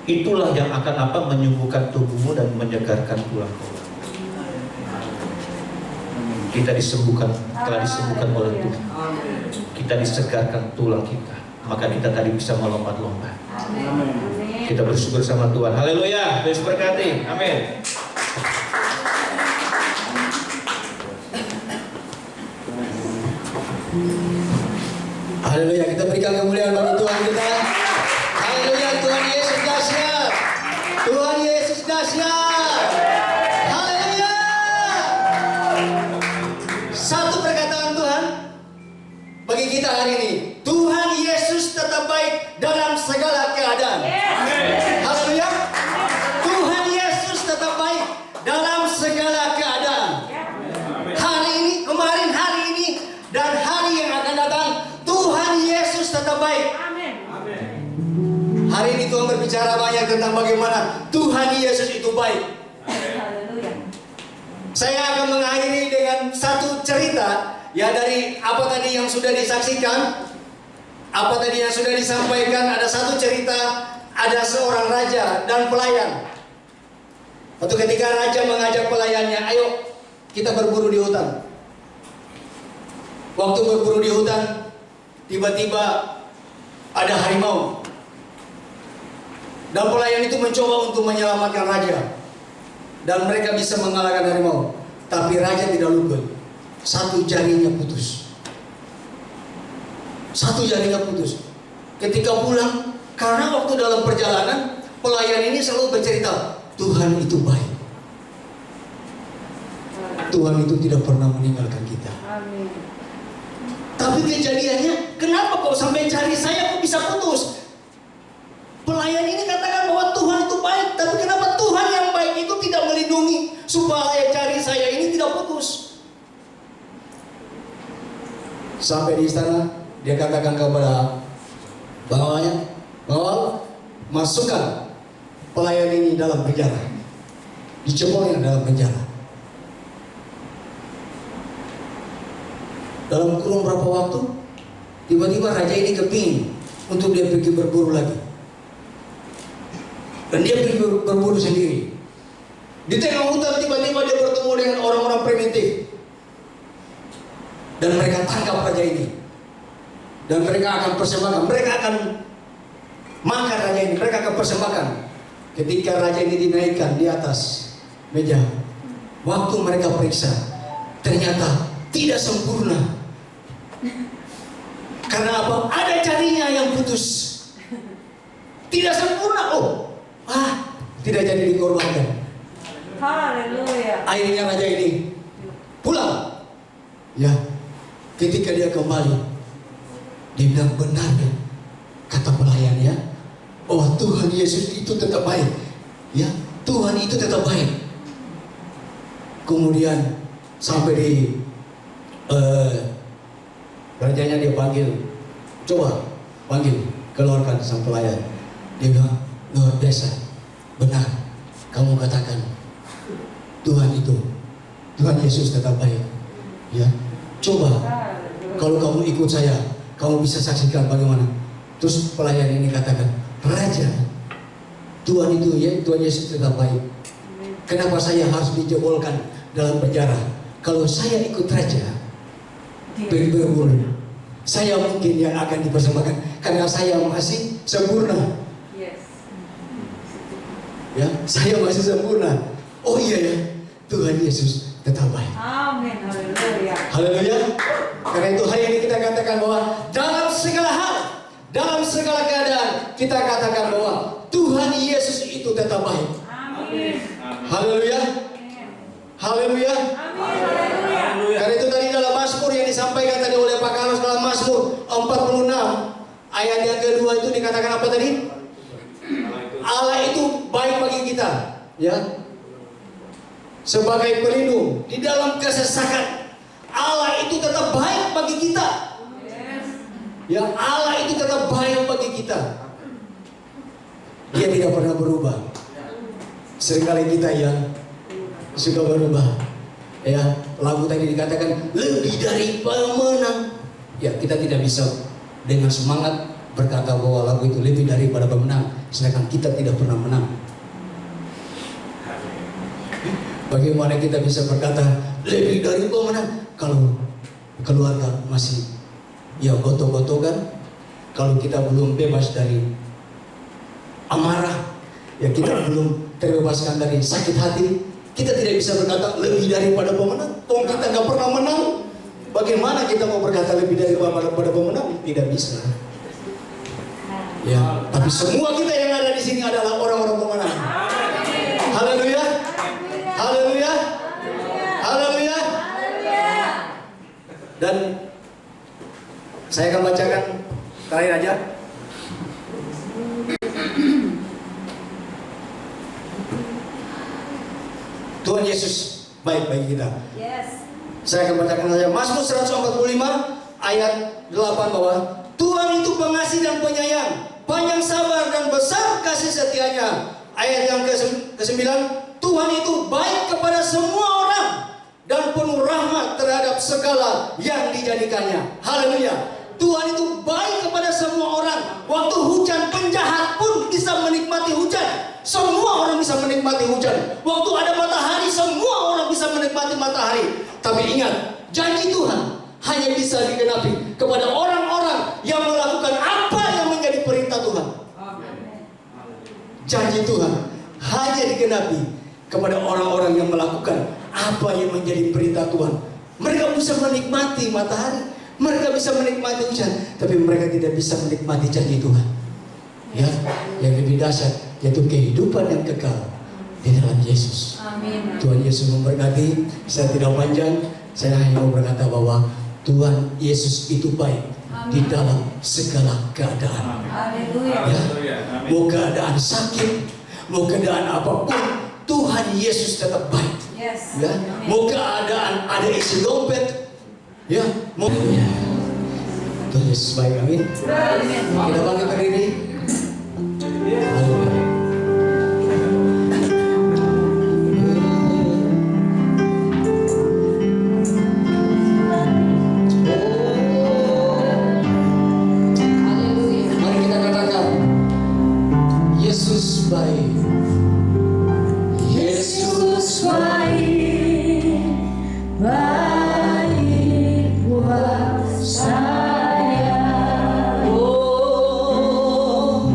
itulah yang akan menyembuhkan tubuhmu dan menyegarkan tulang-tulang. Kita disembuhkan, telah disembuhkan oleh Tuhan. Kita disegarkan tulang kita, maka kita tadi bisa melompat-lompat. Kita bersyukur sama Tuhan. Haleluya, Yesus berkati. Amin. Haleluya, kita berikan kemuliaan bagi Tuhan kita. Haleluya, Tuhan Yesus dahsyat. Tuhan Yesus dahsyat. Haleluya. Satu perkataan Tuhan bagi kita hari ini. Tuhan Yesus tetap baik dalam segala keadaan. Haleluya. Tuhan Yesus tetap baik dalam segala keadaan. Hari ini, kemarin, hari ini, dan hari yang akan datang, Tuhan Yesus tetap baik. Hari ini Tuhan berbicara banyak tentang bagaimana Tuhan Yesus itu baik. Saya akan mengakhiri dengan satu cerita ya, dari apa tadi yang sudah disaksikan, apa tadi yang sudah disampaikan. Ada satu cerita, ada seorang raja dan pelayan. Waktu ketika raja mengajak pelayannya, ayo kita berburu di hutan. Waktu berburu di hutan, tiba-tiba ada harimau. Dan pelayan itu mencoba untuk menyelamatkan raja, dan mereka bisa mengalahkan harimau. Tapi raja tidak luput. Satu jarinya putus. Ketika pulang, karena waktu dalam perjalanan, pelayan ini selalu bercerita, Tuhan itu baik. Tuhan itu tidak pernah meninggalkan kita. Amin. Tapi kejadiannya, kenapa kok sampai jari saya kok bisa putus? Pelayan ini katakan bahwa Tuhan itu baik, tapi kenapa Tuhan yang baik itu tidak melindungi supaya jari saya ini tidak putus? Sampai di istana, dia katakan kepada bawahnya, bahwa masukkan pelayan ini dalam penjara, diceboknya dalam penjara. Dalam kurun berapa waktu, tiba-tiba raja ini kepingin untuk dia pergi berburu lagi. Dan dia pergi berburu sendiri. Di tengah hutan tiba-tiba dia bertemu dengan orang-orang primitif. Dan mereka tangkap raja ini. Dan mereka akan persembahkan. Mereka akan makan raja ini. Mereka akan persembahkan. Ketika raja ini dinaikkan di atas meja, waktu mereka periksa, ternyata tidak sempurna. Karena apa? Ada jarinya yang putus. tidak sempurna. Tidak jadi dikorbankan. Haleluya. Akhirnya raja ini pulang. Ya, ketika dia kembali, dia bilang, benar ya kata pelayannya, bahwa Tuhan Yesus itu tetap baik. Ya, Tuhan itu tetap baik. Kemudian sampai di rajanya dia panggil, coba panggil, keluarkan sang pelayan. Dia bilang, luar biasa, benar kamu katakan, Tuhan Yesus tetap baik. Ya, coba kalau kamu ikut saya, kamu bisa saksikan bagaimana. Terus pelayan ini katakan, Raja, Tuhan Yesus tetap baik. Kenapa saya harus dijebolkan dalam penjara? Kalau saya ikut Raja, berburu, saya mungkin yang akan dipersembahkan karena saya masih sempurna. Ya, saya masih sempurna. Oh iya ya, Tuhan Yesus tetap baik. Amin. Haleluya. Haleluya. Karena itu hari ini kita katakan bahwa dalam segala hal, dalam segala keadaan, kita katakan bahwa Tuhan Yesus itu tetap baik. Amin. Haleluya. Haleluya. Amin. Karena itu tadi dalam Mazmur yang disampaikan tadi oleh Pak Carlos dalam Mazmur 46 ayat yang kedua itu dikatakan apa tadi? Allah itu baik bagi kita, ya, sebagai pelindung di dalam kesesakan. Allah itu tetap baik bagi kita. Ya, Allah itu tetap baik bagi kita. Dia tidak pernah berubah. Seringkali kita yang suka berubah. Ya, lagu tadi dikatakan lebih dari pemenang. Ya, kita tidak bisa dengan semangat berkata bahwa lagu itu lebih daripada pemenang, sedangkan kita tidak pernah menang. Bagaimana kita bisa berkata lebih dari pemenang kalau keluarga masih ya gotok-gotokan, kalau kita belum bebas dari amarah, ya kita belum terbebaskan dari sakit hati, kita tidak bisa berkata lebih daripada pemenang. Kita nggak pernah menang. Bagaimana kita mau berkata lebih daripada pemenang? Tidak bisa. Ya, tapi semua kita yang ada di sini adalah orang-orang pemenang. Haleluya. Haleluya. Haleluya. Dan saya akan bacakan terakhir aja. Tuhan Yesus baik bagi kita. Yes. Saya akan bacakan saja Mazmur 145 ayat 8 bahwa Tuhan itu pengasih dan penyayang, panjang sabar dan besar kasih setianya. Ayat yang ke-9, Tuhan itu baik kepada semua orang dan penuh rahmat terhadap segala yang dijadikannya. Haleluya. Tuhan itu baik kepada semua orang. Waktu hujan, penjahat pun bisa menikmati hujan. Semua orang bisa menikmati hujan. Waktu ada matahari, semua orang bisa menikmati matahari. Tapi ingat, janji Tuhan hanya bisa digenapi kepada orang-orang yang melakukan apa yang menjadi perintah Tuhan. Janji Tuhan hanya digenapi kepada orang-orang yang melakukan apa yang menjadi perintah Tuhan. Mereka bisa menikmati matahari, mereka bisa menikmati hujan, tapi mereka tidak bisa menikmati janji Tuhan. Ya, yang lebih dahsyat yaitu kehidupan yang kekal di dalam Yesus. Amin. Tuhan Yesus memberkati. Saya tidak panjang, saya hanya mau berkata bahwa Tuhan Yesus itu baik di dalam segala keadaan. Haleluya. Ya, mau keadaan sakit, mau keadaan apapun, Tuhan Yesus tetap baik. Yes. Ya, mau keadaan ada isi dompet, ya, mau Tuhan Yesus baik. Amin. Kita bangkit berdiri. Haleluya. Mari kita katakan Yesus baik. Yesus baik, baik buat saya. Oh,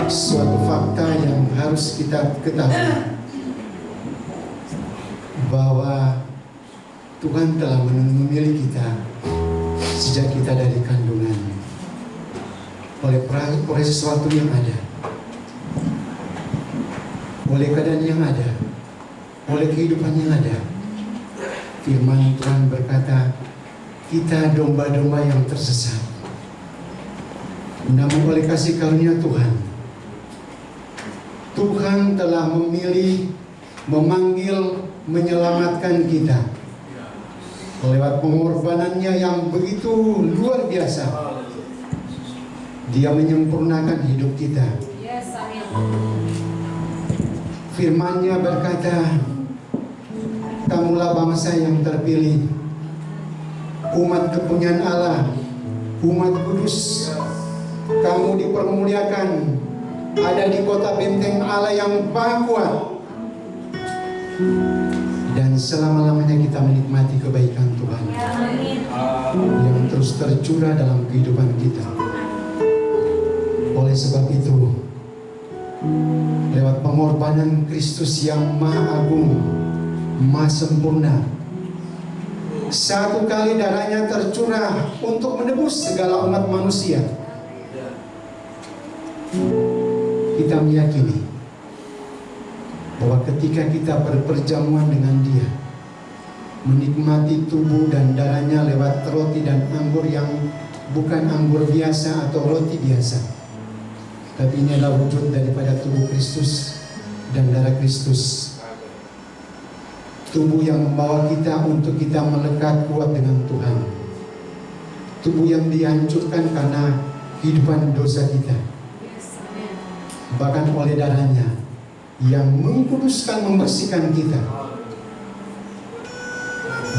suatu fakta yang harus kita ketahui, bahwa Tuhan telah memilih kita sejak kita dari kandungan oleh sesuatu yang ada, oleh keadaan yang ada, oleh kehidupan yang ada. Firman Tuhan berkata, kita domba-domba yang tersesat. Namun oleh kasih karunia Tuhan, Tuhan telah memilih, memanggil, menyelamatkan kita lewat pengorbanannya yang begitu luar biasa. Dia menyempurnakan hidup kita. Firman-Nya berkata, kamulah bangsa yang terpilih, umat kepunyaan Allah, umat kudus. Kamu dipermuliakan, ada di kota benteng Allah yang paling kuat. Dan selama-lamanya kita menikmati kebaikan Tuhan yang terus tercurah dalam kehidupan kita. Oleh sebab itu, lewat pengorbanan Kristus yang maha agung, maha sempurna, satu kali darahnya tercurah untuk menebus segala umat manusia. Kita meyakini bahwa ketika kita berperjamuan dengan Dia, menikmati tubuh dan darahnya lewat roti dan anggur yang bukan anggur biasa atau roti biasa, tapi ini adalah wujud daripada tubuh Kristus dan darah Kristus. Tubuh yang membawa kita untuk kita melekat kuat dengan Tuhan. Tubuh yang dihancurkan karena kehidupan dosa kita. Bahkan oleh darahnya yang mengkuduskan, membersihkan kita.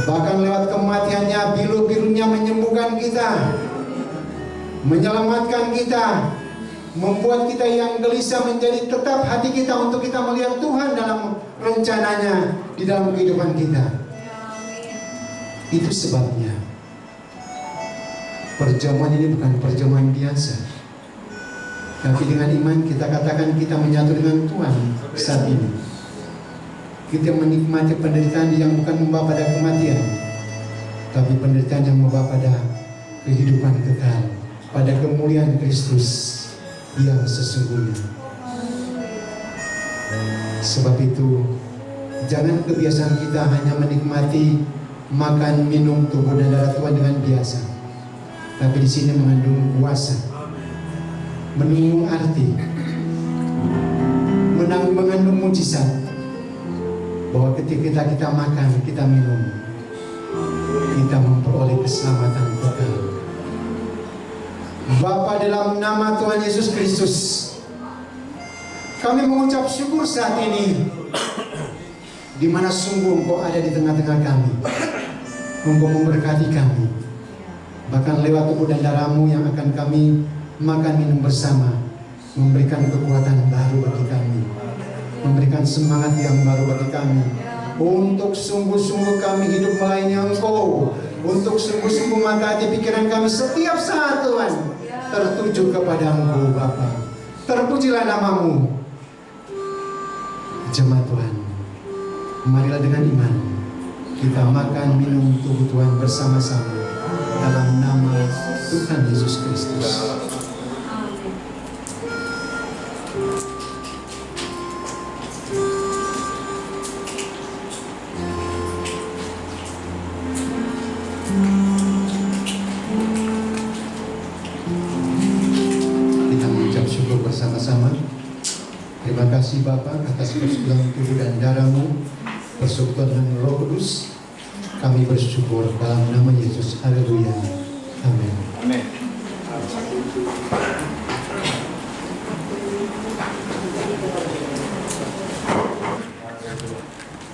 Bahkan lewat kematiannya, biru-birunya menyembuhkan kita, menyelamatkan kita, membuat kita yang gelisah menjadi tetap hati kita untuk kita melihat Tuhan dalam rencananya di dalam kehidupan kita. Itu sebabnya perjamuan ini bukan perjamuan biasa, tapi dengan iman kita katakan kita menyatu dengan Tuhan saat ini. Kita menikmati penderitaan yang bukan membawa pada kematian, tapi penderitaan yang membawa pada kehidupan kekal, pada kemuliaan Kristus yang sesungguhnya. Sebab itu, jangan kebiasaan kita hanya menikmati makan minum tubuh dan darah Tuhan dengan biasa, tapi di sini mengandung kuasa, mengandung arti, mengandung mujizat, bahwa ketika kita makan, kita minum, kita memperoleh keselamatan kekal. Bapa, dalam nama Tuhan Yesus Kristus, kami mengucap syukur saat ini, di mana sungguh Engkau ada di tengah-tengah kami. Engkau memberkati kami, bahkan lewat tubuh dan darah-Mu yang akan kami makan minum bersama, memberikan kekuatan baru bagi kami, memberikan semangat yang baru bagi kami, untuk sungguh-sungguh kami hidup melayani Engkau, untuk sungguh-sungguh mata hati pikiran kami setiap saat Tuhan tertuju kepada Engkau Bapa. Terpujilah nama-Mu. Jemaat Tuhan, marilah dengan iman kita makan minum tubuh Tuhan bersama-sama dalam nama Tuhan Yesus Kristus. Kita mengucap syukur bersama-sama. Terima kasih Bapa atas persekutuan tubuh dan darah-Mu, persekutuan dengan Roh Kudus. Kami bersyukur dalam nama Yesus. Haleluya. Amin. Amin.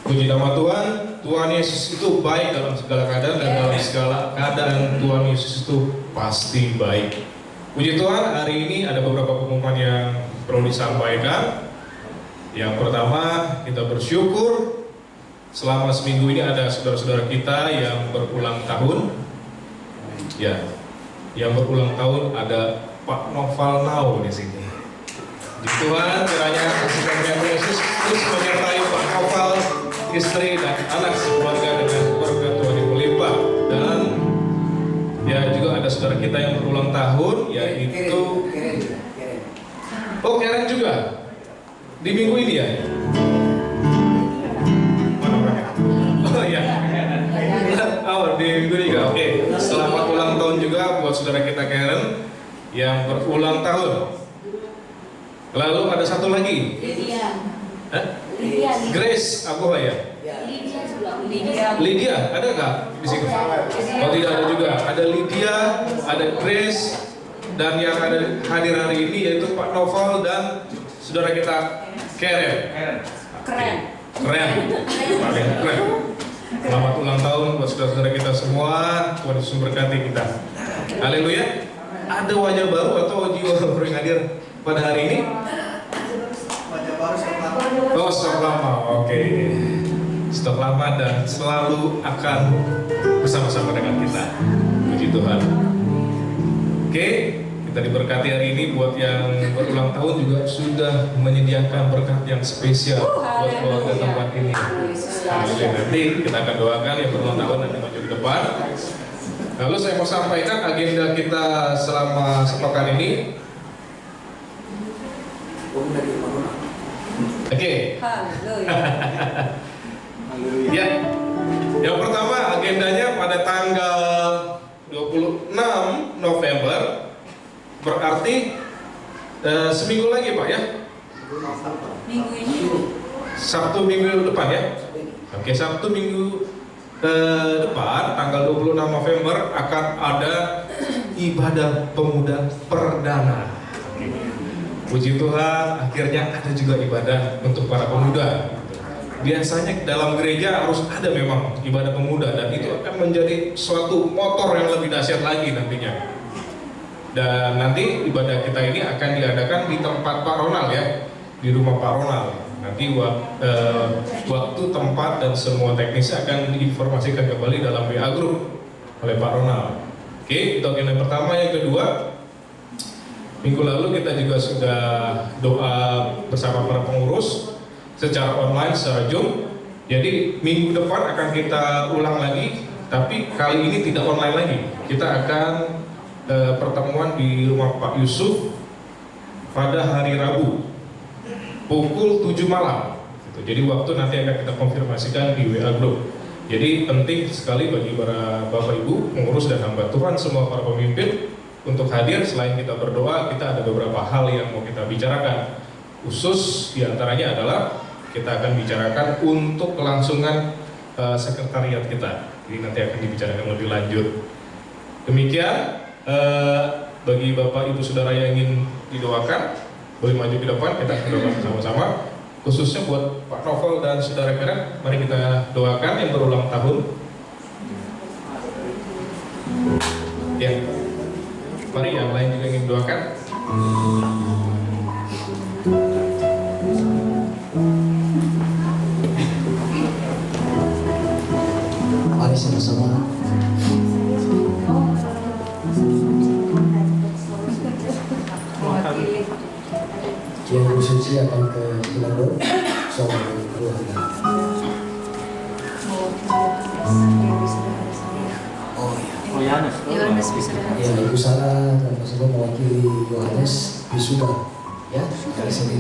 Puji nama Tuhan. Tuhan Yesus itu baik dalam segala keadaan, dan dalam segala keadaan Tuhan Yesus itu pasti baik. Puji Tuhan, hari ini ada beberapa pengumuman yang perlu disampaikan. Yang pertama, kita bersyukur selama seminggu ini ada saudara-saudara kita yang berulang tahun. Ya, yang berulang tahun ada Pak Noval Nau di sini. Tuhan kiranya kasih karunia Yesus terus menyertai Pak Novel, istri dan anak sekeluarga dengan keluarga Tuhan yang melimpah. Dan ya juga ada saudara kita yang berulang tahun, yaitu oh Karen juga di minggu ini ya. Mana orangnya? Oh iya. Oh di minggu ini juga. Oke. Selamat ulang tahun juga buat saudara kita Karen yang berulang tahun. Lalu ada satu lagi. Grace apa ya? Lydia, ada nggak di sini? Oh tidak ada juga. Ada Lydia, ada Grace, dan yang ada hadir hari ini yaitu Pak Novel dan saudara kita Karen. Keren. Paling keren. Selamat ulang tahun buat saudara-saudara kita semua. Tuhan Yesus memberkati kita. Haleluya. Ada wajah baru atau jiwa baru yang hadir pada hari ini? Oh, stok lama. Oke. Stok lama dan selalu akan bersama-sama dengan kita. Puji Tuhan. Oke, kita diberkati hari ini. Buat yang berulang tahun juga sudah menyediakan berkat yang spesial buat keluarga tempat ini. Haleluya. Nanti kita akan doakan yang berulang tahun nanti maju ke depan. Lalu saya mau sampaikan agenda kita selama sepekan ini. Oke. Ya. Yang pertama agendanya pada tanggal 26 November, berarti seminggu lagi Pak ya? Minggu ini. Sabtu minggu depan ya? Oke, Sabtu minggu depan tanggal 26 November akan ada ibadah pemuda perdana. Puji Tuhan, akhirnya ada juga ibadah untuk para pemuda. Biasanya dalam gereja harus ada memang ibadah pemuda, dan itu akan menjadi suatu motor yang lebih dahsyat lagi nantinya. Dan nanti ibadah kita ini akan diadakan di tempat Pak Ronald ya, di rumah Pak Ronald. Nanti waktu, tempat, dan semua teknisnya akan diinformasikan kembali dalam WA Group oleh Pak Ronald. Oke, itu agenda pertama. Yang kedua, minggu lalu kita juga sudah doa bersama para pengurus secara online, secara Zoom. Jadi minggu depan akan kita ulang lagi, tapi kali ini tidak online lagi. Kita akan pertemuan di rumah Pak Yusuf pada hari Rabu pukul 7 malam. Jadi waktu nanti akan kita konfirmasikan di WA Group. Jadi penting sekali bagi para Bapak Ibu, pengurus dan hamba Tuhan, semua para pemimpin untuk hadir. Selain kita berdoa, kita ada beberapa hal yang mau kita bicarakan. Khusus diantaranya adalah kita akan bicarakan untuk kelangsungan sekretariat kita. Jadi nanti akan dibicarakan lebih lanjut. Demikian, bagi Bapak Ibu Saudara yang ingin didoakan, boleh maju ke depan, kita akan doakan bersama-sama. Khususnya buat Pak Novel dan Saudara Karen, mari kita doakan yang berulang tahun. Ya, mari yang lain juga ingin doakan. Mari sama-sama. Yang suci akan ke Cilandak sama keluarga. Oh ya. Yohanes bisa. Ya, Ibu Sarah dan Mas Ibu mewakili Yohanes wisuda ya dari sini.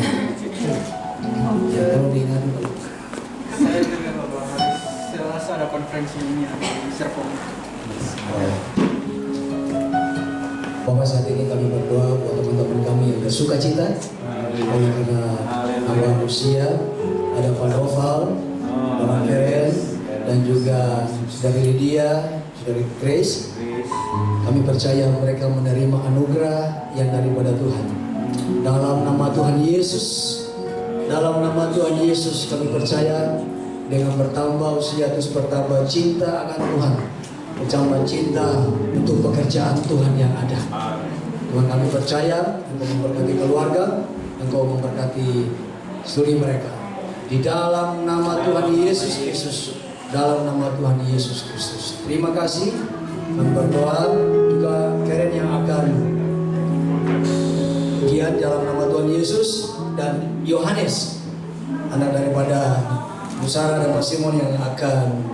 Ya, kalau diingat dulu. Saya juga Bapak Haris, selasa ada konferensi ini di Serpong. Bapak, saat ini kami berdoa buat teman-teman kami yang bersuka cita oleh karena nambah usia. Ada Pak Novel, Bapak Karen, dan juga Saudari Lydia, Saudari Grace. Kami percaya mereka menerima anugerah yang daripada Tuhan. Dalam nama Tuhan Yesus, dalam nama Tuhan Yesus kami percaya dengan bertambah usia terus bertambah cinta akan Tuhan, bertambah cinta untuk pekerjaan Tuhan yang ada. Tuhan, kami percaya Engkau memberkati keluarga, Engkau memberkati studi mereka. Di dalam nama Tuhan Yesus Kristus, dalam nama Tuhan Yesus Kristus. Terima kasih. Kami berdoa juga Karen yang akan ujian dalam nama Tuhan Yesus. dan Yohanes, anak daripada Bu Sarah dan Pak Simon yang akan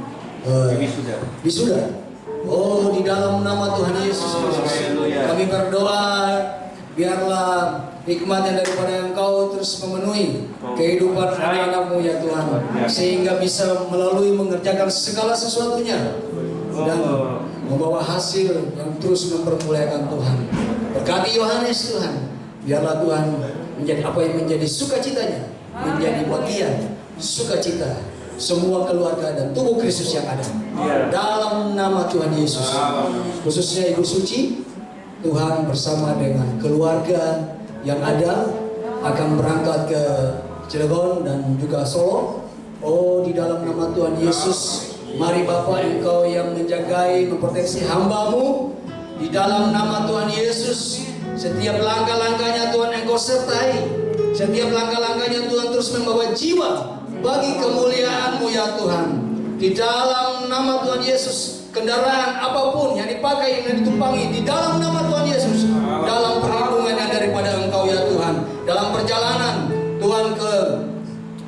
wisuda. Oh, di dalam nama Tuhan Yesus Kristus kami berdoa, biarlah hikmat yang daripada Engkau terus memenuhi kehidupan anak-anakmu ya Tuhan, sehingga bisa melalui mengerjakan segala sesuatunya dan membawa hasil yang terus mempermuliakan Tuhan. Berkati Yohanes Tuhan, biarlah Tuhan menjadi apa yang menjadi sukacitanya, menjadi bagian sukacita semua keluarga dan tubuh Kristus yang ada. Dalam nama Tuhan Yesus, khususnya Ibu Suci, Tuhan bersama dengan keluarga yang ada akan berangkat ke Cilegon dan juga Solo. Oh, di dalam nama Tuhan Yesus, mari Bapa, Engkau yang menjagai, memproteksi hamba-Mu. Di dalam nama Tuhan Yesus, setiap langkah-langkahnya Tuhan Engkau sertai. Setiap langkah-langkahnya Tuhan terus membawa jiwa bagi kemuliaan-Mu ya Tuhan. Di dalam nama Tuhan Yesus, kendaraan apapun yang dipakai, yang ditumpangi, di dalam nama Tuhan Yesus, dalam perlindungan yang daripada Engkau ya Tuhan. Dalam perjalanan Tuhan ke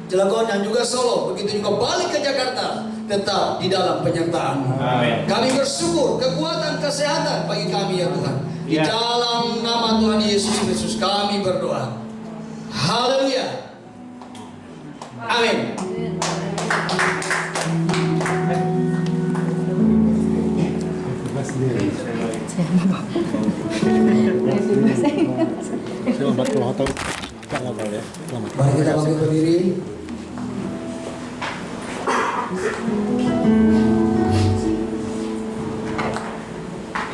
Cilegon dan juga Solo, begitu juga balik ke Jakarta, tetap di dalam penyertaan-Mu. Kami bersyukur kekuatan kesehatan bagi kami ya Tuhan. Di dalam nama Tuhan Yesus Kristus kami berdoa. Haleluya. Amin. Mari kita bangkit berdiri.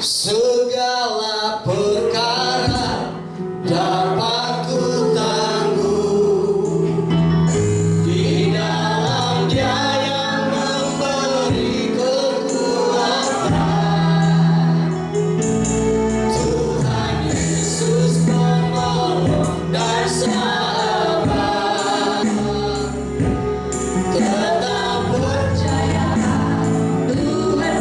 Segala perkara dapat ku tangguh di dalam Dia yang memberi kekuatan. Tuhan Yesus penolong dan sahabat, tetap percaya Tuhan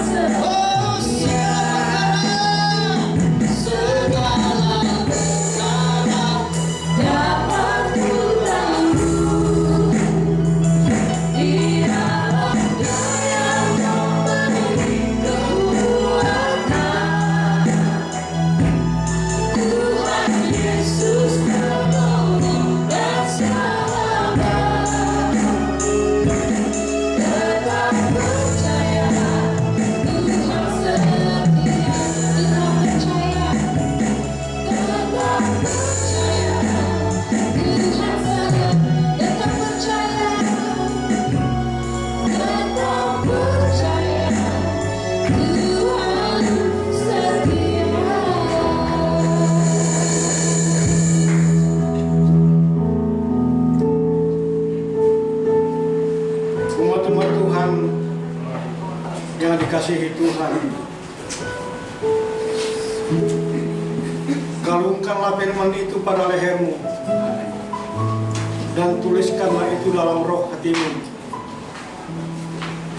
umat Tuhan yang dikasihi Tuhan, galungkanlah firman itu pada lehermu dan tuliskanlah itu dalam roh hatimu,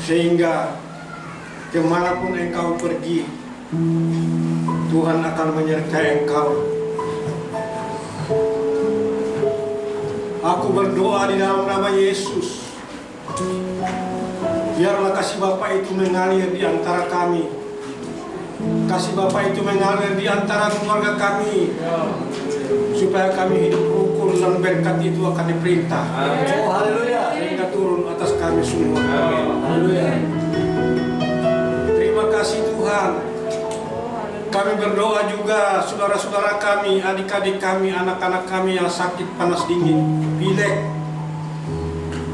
sehingga kemanapun engkau pergi, Tuhan akan menyertai engkau. Aku berdoa di dalam nama Yesus, biarlah kasih Bapa itu mengalir di antara kami. Kasih Bapa itu mengalir di antara keluarga kami, supaya kami hidup rukun dan berkat itu akan diperintah. Oh, haleluya. Sehingga turun atas kami semua. Haleluya. Terima kasih Tuhan. Kami berdoa juga saudara-saudara kami, adik-adik kami, anak-anak kami yang sakit panas dingin, pilek.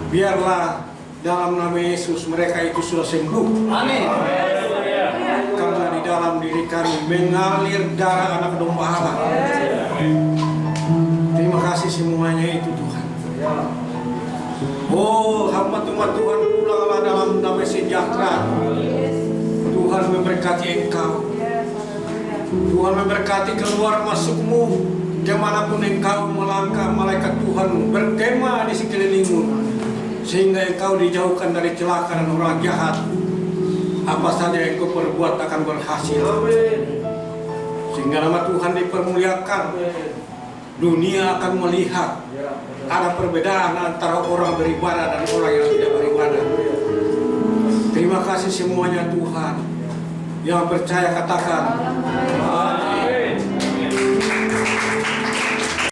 Biarlah dalam nama Yesus mereka itu sudah sembuh. Amin. Karena di dalam diri kami mengalir darah anak domba Allah. Terima kasih semuanya itu Tuhan. Oh, hamba Tuhan pulanglah dalam damai sejahtera. Tuhan memberkati engkau. Tuhan memberkati keluar masukmu, kemanapun engkau melangkah, malaikat Tuhan berkemah di sekelilingmu, sehingga engkau dijauhkan dari celaka dan orang jahat. Apa saja yang engkau perbuat akan berhasil, sehingga nama Tuhan dipermuliakan. dunia akan melihat ada perbedaan antara orang beribadah dan orang yang tidak beribadah. Terima kasih semuanya Tuhan. Yang percaya katakan,